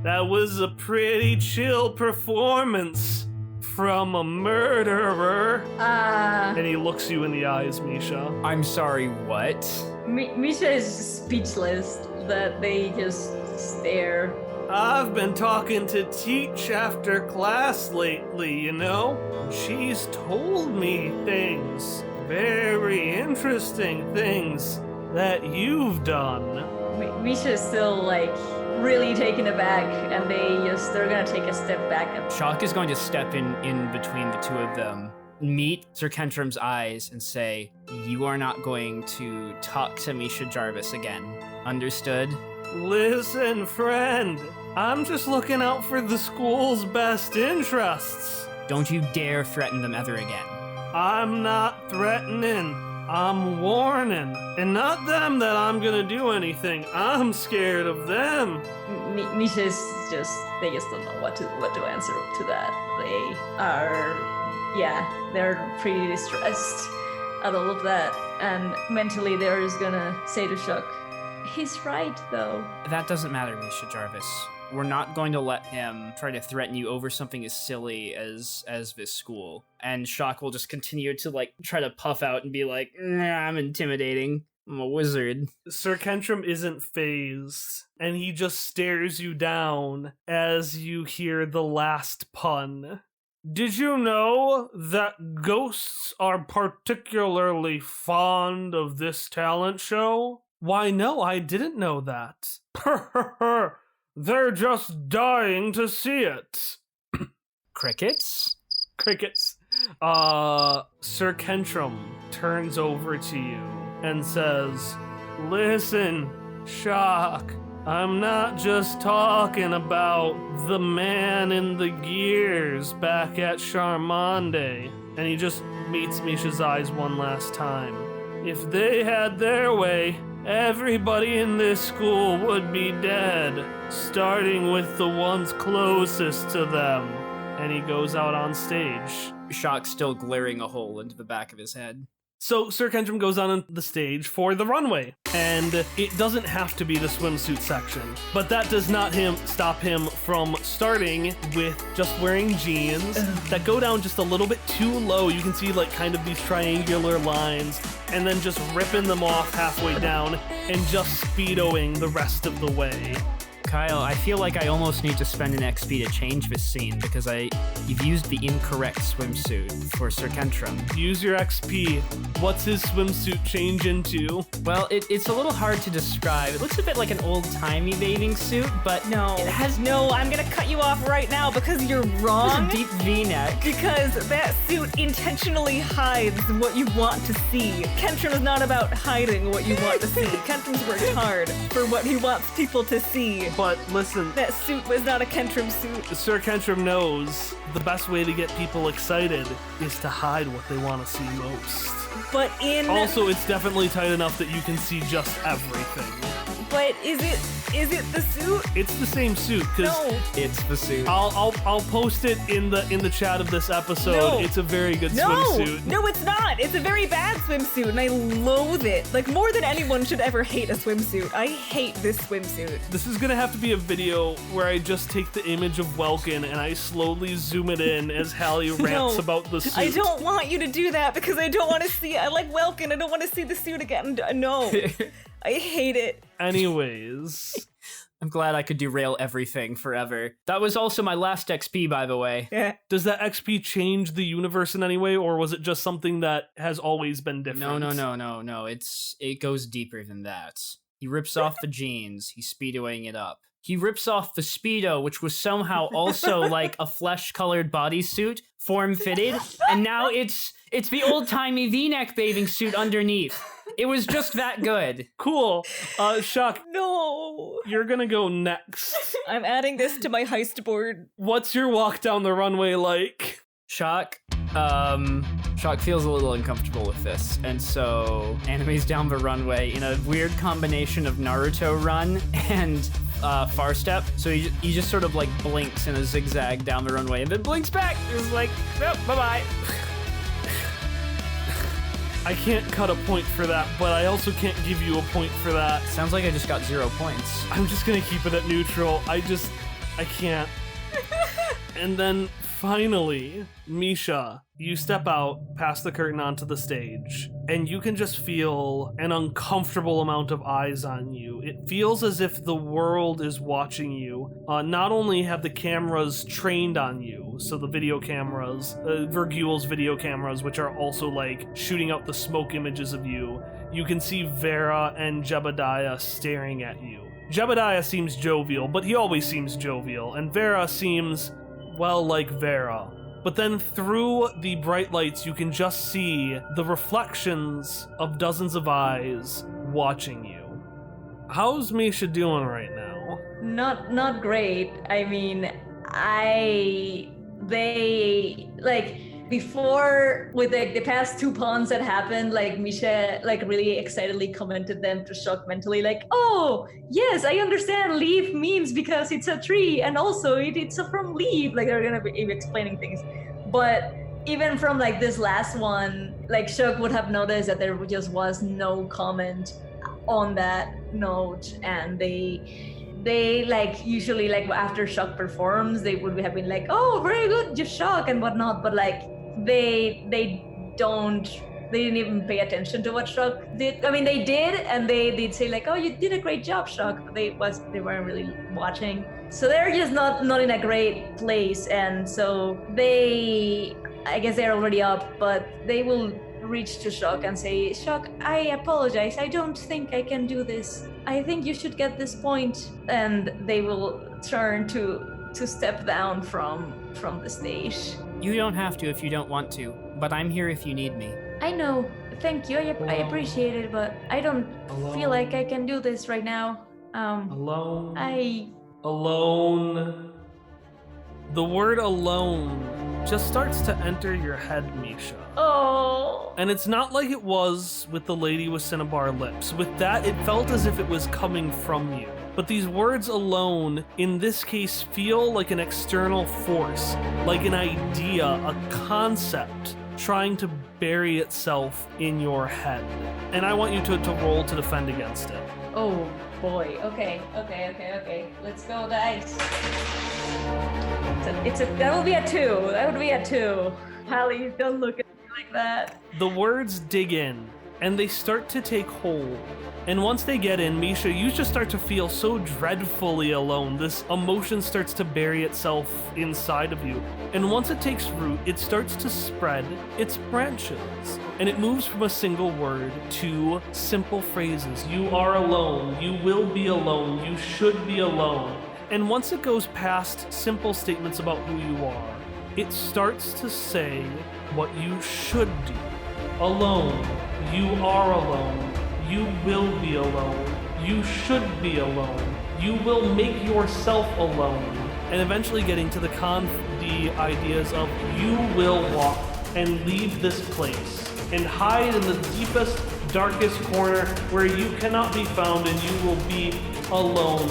That was a pretty chill performance from a murderer. And he looks you in the eyes, Misha. I'm sorry, what? Misha is speechless that they just stare. I've been talking to Teach after class lately, you know? She's told me things, very interesting things that you've done. Misha's still, like, really taken aback, and they're gonna take a step back. Shock is going to step in between the two of them, meet Sir Kentrum's eyes, and say, "You are not going to talk to Misha Jarvis again. Understood?" Listen, friend, I'm just looking out for the school's best interests. Don't you dare threaten them ever again. I'm not threatening, I'm warning. And not them that I'm gonna do anything, I'm scared of them. Misha's they just don't know what to answer to that. They are, they're pretty distressed at all of that. And mentally they're just gonna say to Shock, he's right, though. That doesn't matter, Misha Jarvis. We're not going to let him try to threaten you over something as silly as this school. And Shock will just continue to, like, try to puff out and be like, nah, I'm intimidating. I'm a wizard. Sir Kentrum isn't fazed, and he just stares you down as you hear the last pun. Did you know that ghosts are particularly fond of this talent show? Why, no, I didn't know that. They're just dying to see it. Crickets? Crickets. Sir Kentrum turns over to you and says, "Listen, Shock, I'm not just talking about the man in the gears back at Charmonde." And he just meets Misha's eyes one last time. "If they had their way, everybody in this school would be dead, starting with the ones closest to them. And he goes out on stage. Shock still glaring a hole into the back of his head. So Sir Kentrum goes on the stage for the runway, and it doesn't have to be the swimsuit section, but that does not stop him from starting with just wearing jeans that go down just a little bit too low. You can see like kind of these triangular lines, and then just ripping them off halfway down and just speedoing the rest of the way. Kyle, I feel like I almost need to spend an XP to change this scene because you've used the incorrect swimsuit for Sir Kentrum. Use your XP. What's his swimsuit change into? Well, it's a little hard to describe. It looks a bit like an old-timey bathing suit, but it has No, I'm gonna cut you off right now because you're wrong. a deep V-neck. Because that suit intentionally hides what you want to see. Kentrum is not about hiding what you want to see. Kentrum's worked hard for what he wants people to see. But listen, That suit was not a Kentrum suit. Sir Kentrum knows the best way to get people excited is to hide what they want to see most. But Also, it's definitely tight enough that you can see just everything. But is it the suit? It's the same suit, because No. It's the suit. I'll post it in the chat of this episode. No. It's a very good No, swimsuit. no, it's not. It's a very bad swimsuit, and I loathe it. Like, more than anyone should ever hate a swimsuit. I hate this swimsuit. This is gonna have to be a video where I just take the image of Welkin and I slowly zoom it in as Hallie rants No, about the suit. I don't want you to do that because I don't want to see. I like Welkin. I don't want to see the suit again. No, I hate it. Anyways, I'm glad I could derail everything forever. That was also my last XP, by the way. Yeah. does that XP change the universe in any way, or was it just something that has always been different? No. It goes deeper than that. He rips off the jeans. He's speedoing it up. He rips off the Speedo, which was somehow also like a flesh-colored bodysuit, form-fitted, and now it's the old-timey V-neck bathing suit underneath. It was just that good. Cool. Shock, No. you're gonna go next. I'm adding this to my heist board. What's your walk down the runway like? Shock feels a little uncomfortable with this, and so animes down the runway in a weird combination of Naruto run and far step. So he just sort of like blinks in a zigzag down the runway and then blinks back. It's like, well, bye-bye. I can't cut a point for that, but I also can't give you a point for that. Sounds like I just got 0 points. I'm just gonna keep it at neutral. I can't. And then finally, Misha, you step out past the curtain onto the stage, and you can just feel an uncomfortable amount of eyes on you. It feels as if the world is watching you. Not only have the cameras trained on you, so the video cameras, Vergul's video cameras, which are also like shooting out the smoke images of you, you can see Vera and Jebediah staring at you. Jebediah seems jovial, but he always seems jovial, and Vera seems, well, like Vera. But then through the bright lights, you can just see the reflections of dozens of eyes watching you. How's Misha doing right now? Not great. I mean, they like before with the past 2 pawns that happened, like Misha like really excitedly commented them to Shock mentally, like, oh yes, I understand leaf means because it's a tree, and also it's from leaf, like they're gonna be explaining things. But even from like this last one, like Shock would have noticed that there just was no comment on that note, and they like usually like after Shock performs, they would have been like, oh, very good, just Shock and whatnot, but like they didn't even pay attention to what Shock did. I mean, they did, and they did say like, oh, you did a great job, Shock, but they weren't really watching. So they're just not in a great place, and so I guess they're already up, but they will reach to Shock and say, Shock, I apologize, I don't think I can do this. I think you should get this point. And they will turn to step down from the stage. You don't have to if you don't want to, but I'm here if you need me. I know, thank you, I appreciate it, but I don't feel like I can do this right now. Alone. The word alone just starts to enter your head, Misha. Oh. And it's not like it was with the lady with cinnabar lips. With that, it felt as if it was coming from you. But these words alone, in this case, feel like an external force, like an idea, a concept, trying to bury itself in your head. And I want you to roll to defend against it. Oh boy. Okay. Let's go, dice. That would be a 2. That would be a 2. Hallie, don't look at me like that. The words dig in, and they start to take hold. And once they get in, Misha, you just start to feel so dreadfully alone. This emotion starts to bury itself inside of you. And once it takes root, it starts to spread its branches. And it moves from a single word to simple phrases. You are alone. You will be alone. You should be alone. And once it goes past simple statements about who you are, it starts to say what you should do. Alone. You are alone. You will be alone. You should be alone. You will make yourself alone. And eventually getting to the ideas of you will walk and leave this place and hide in the deepest, darkest corner where you cannot be found and you will be alone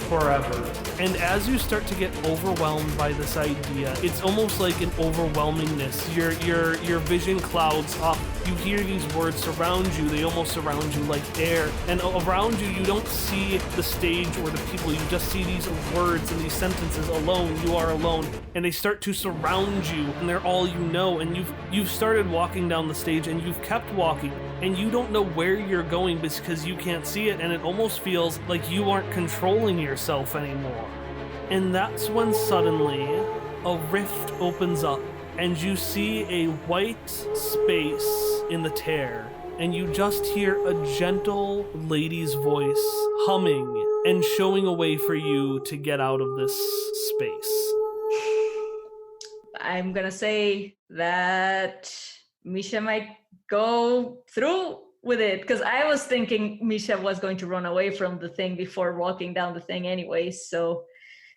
forever. And as you start to get overwhelmed by this idea, it's almost like an overwhelmingness. Your vision clouds up. You hear these words surround you. They almost surround you like air. And around you, you don't see the stage or the people. You just see these words and these sentences. Alone, you are alone. And they start to surround you, and they're all you know. And you've started walking down the stage, and you've kept walking. And you don't know where you're going because you can't see it. And it almost feels like you aren't controlling yourself anymore. And that's when suddenly a rift opens up and you see a white space in the tear, and you just hear a gentle lady's voice humming and showing a way for you to get out of this space. I'm gonna say that Misha might go through with it, because I was thinking Misha was going to run away from the thing before walking down the thing anyway, so...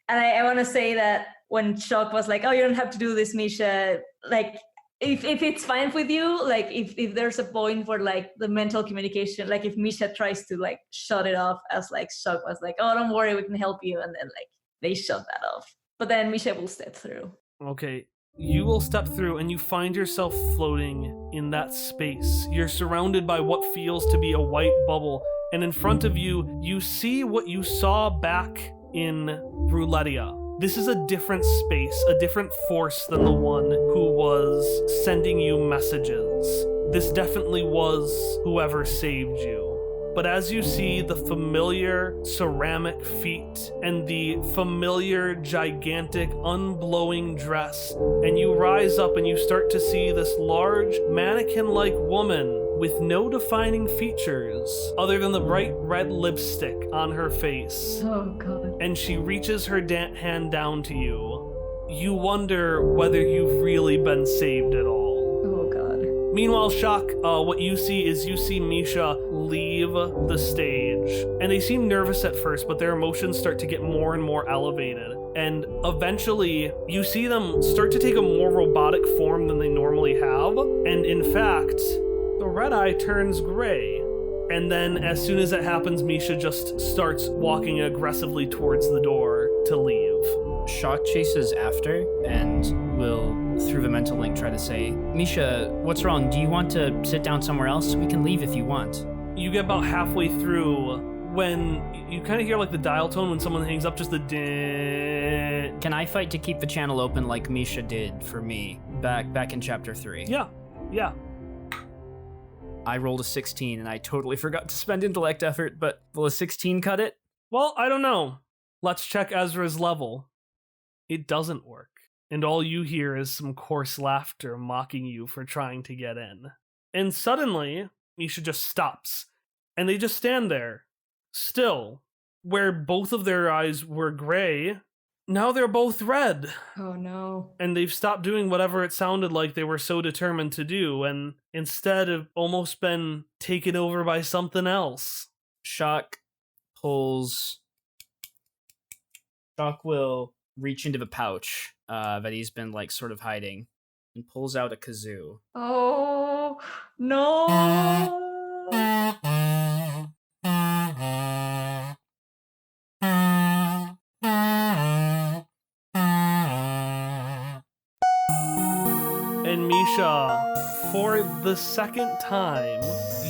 And I want to say that when Shock was like, oh, you don't have to do this, Misha, like, if it's fine with you, like, if there's a point where, like, the mental communication, like, if Misha tries to, like, shut it off, as, like, Shock was like, oh, don't worry, we can help you, and then, like, they shut that off. But then Misha will step through. Okay, you will step through and you find yourself floating in that space. You're surrounded by what feels to be a white bubble, and in front of you, you see what you saw back in Roulettia. This is a different space, a different force than the one who was sending you messages. This definitely was whoever saved you. But as you see the familiar ceramic feet and the familiar gigantic unblowing dress, and you rise up and you start to see this large mannequin-like woman with no defining features other than the bright red lipstick on her face. Oh, God. And she reaches her hand down to you. You wonder whether you've really been saved at all. Oh, God. Meanwhile, Shock, what you see Misha leave the stage. And they seem nervous at first, but their emotions start to get more and more elevated. And eventually, you see them start to take a more robotic form than they normally have. And in fact, the red eye turns gray. And then as soon as it happens, Misha just starts walking aggressively towards the door to leave. Shock chases after and will, through the mental link, try to say, Misha, what's wrong? Do you want to sit down somewhere else? We can leave if you want. You get about halfway through when you kind of hear like the dial tone when someone hangs up, just the din. Can I fight to keep the channel open like Misha did for me back in chapter 3? Yeah. I rolled a 16 and I totally forgot to spend intellect effort, but will a 16 cut it? Well, I don't know. Let's check Ezra's level. It doesn't work. And all you hear is some coarse laughter mocking you for trying to get in. And suddenly, Misha just stops. And they just stand there. Still. Where both of their eyes were gray, now they're both red. Oh, no. And they've stopped doing whatever it sounded like they were so determined to do, and instead have almost been taken over by something else. Shock will reach into the pouch that he's been like sort of hiding, and pulls out a kazoo. Oh no! And Misha, for the second time,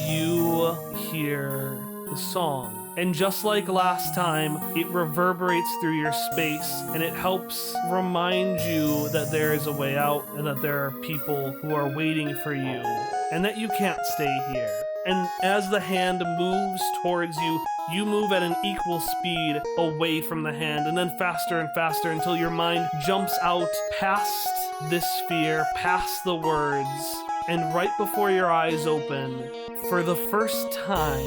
you hear the song. And just like last time, it reverberates through your space, and it helps remind you that there is a way out, and that there are people who are waiting for you, and that you can't stay here. And as the hand moves towards you, you move at an equal speed away from the hand, and then faster and faster until your mind jumps out past this sphere, past the words, and right before your eyes open, for the first time,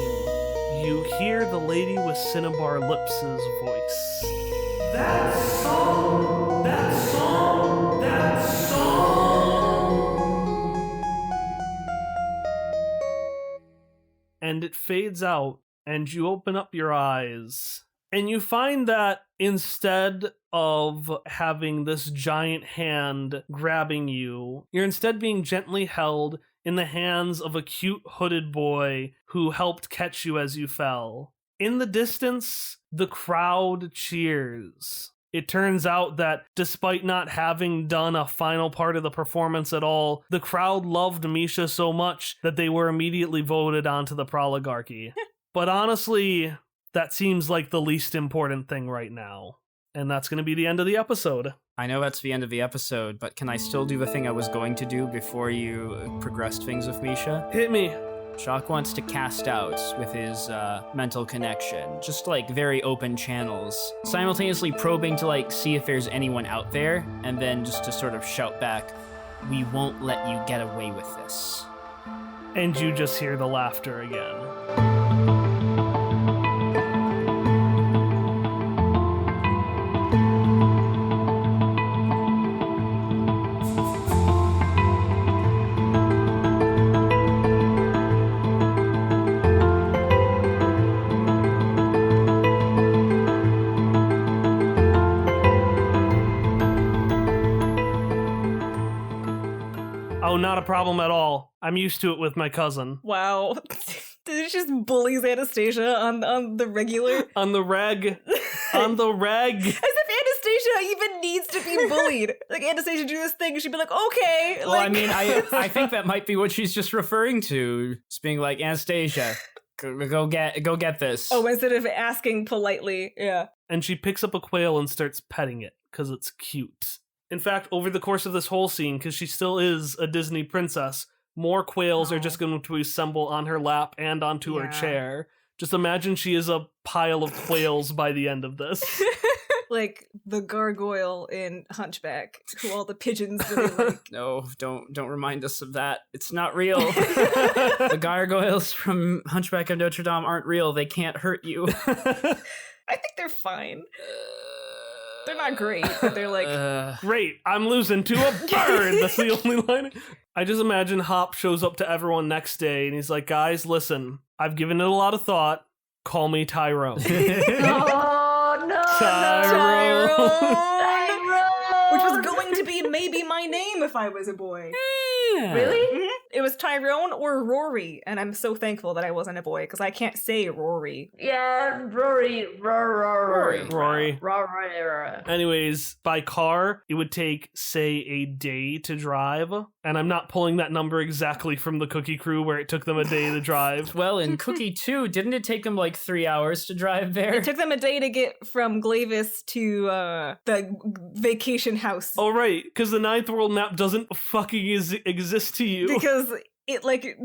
you hear the lady with Cinnabar Lips' voice. That song! That song! That song! And it fades out, and you open up your eyes, and you find that instead of having this giant hand grabbing you, you're instead being gently held in the hands of a cute hooded boy who helped catch you as you fell. In the distance, the crowd cheers. It turns out that despite not having done a final part of the performance at all, the crowd loved Misha so much that they were immediately voted onto the Proligarchy. But honestly, that seems like the least important thing right now. And that's going to be the end of the episode. I know that's the end of the episode, but can I still do the thing I was going to do before you progressed things with Misha? Hit me. Shock wants to cast out with his mental connection, just like very open channels, simultaneously probing to like see if there's anyone out there, and then just to sort of shout back, "We won't let you get away with this." And you just hear the laughter again. Oh, not a problem at all. I'm used to it with my cousin. Wow. It just bullies Anastasia on the regular. On the reg. On the reg. As if Anastasia even needs to be bullied. Like, Anastasia do this thing, she'd be like, okay. Well, like, I mean, I think that might be what she's just referring to. Just being like, Anastasia, go get this. Oh, instead of asking politely, yeah. And she picks up a quail and starts petting it, because it's cute. In fact, over the course of this whole scene, because she still is a Disney princess, more quails are just going to assemble on her lap and onto her chair. Just imagine she is a pile of quails by the end of this. Like the gargoyle in Hunchback, who all the pigeons really like. No, don't remind us of that. It's not real. The gargoyles from Hunchback of Notre Dame aren't real. They can't hurt you. I think they're fine. They're not great, but they're like... Great, I'm losing to a bird! That's the only line. I just imagine Hop shows up to everyone next day, and he's like, guys, listen, I've given it a lot of thought. Call me Tyrone. Oh, no, Tyrone. Tyrone! Which was going to be maybe my name if I was a boy. Really? It was Tyrone or Rory, and I'm so thankful that I wasn't a boy, because I can't say Rory. Yeah, Rory. Rory. Anyways, by car, it would take, say, a day to drive. And I'm not pulling that number exactly from the Cookie Crew where it took them a day to drive. Well, in Cookie 2, didn't it take them like 3 hours to drive there? It took them a day to get from Glavis to the vacation house. Oh, right, because the Ninth World map doesn't fucking exist to you. Because it, like...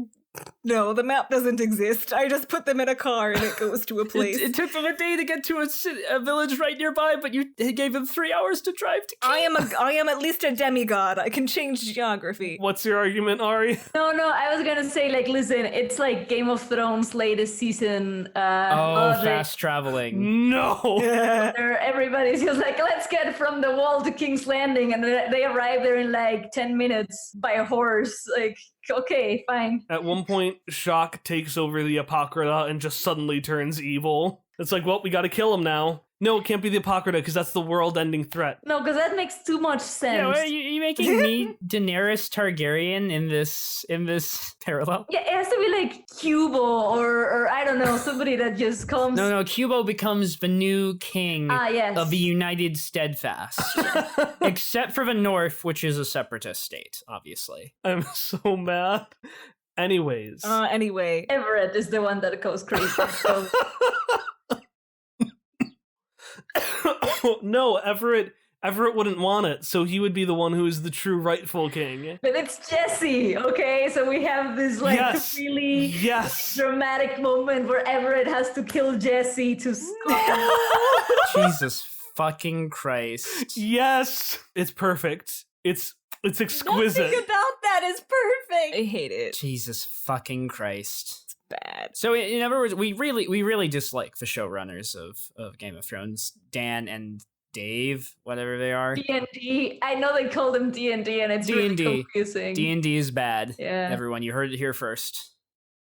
No, the map doesn't exist. I just put them in a car and it goes to a place. It took them a day to get to a village right nearby, but you gave them 3 hours to drive to Keene. I am at least a demigod. I can change geography. What's your argument, Ari? No, I was gonna say, like, listen, it's like Game of Thrones latest season. Fast traveling. No! Everybody's just like, let's get from the wall to King's Landing, and they arrive there in like 10 minutes by a horse. Like, okay, fine. At one point, Shock takes over the Apocrypha and just suddenly turns evil. It's like, well, we gotta kill him now. No, it can't be the Apocrypha because that's the world-ending threat. No, because that makes too much sense. Yeah, are you making me Daenerys Targaryen in this parallel? Yeah, it has to be like Cubo or I don't know, somebody that just comes. No, Cubo becomes the new king yes. of the United Steadfast. Except for the North, which is a separatist state, obviously. I'm so mad. Anyways. Anyway. Everett is the one that goes crazy. So. No, Everett wouldn't want it, so he would be the one who is the true rightful king. But it's Jesse, okay? So we have this like really dramatic moment where Everett has to kill Jesse to Jesus fucking Christ. Yes! It's perfect. It's exquisite. Nothing about that is perfect. I hate it. Jesus fucking Christ. It's bad. So in other words, we really dislike the showrunners of Game of Thrones, Dan and Dave, whatever they are. D&D. I know they call them D&D and it's really confusing. D&D is bad. Yeah. Everyone, you heard it here first.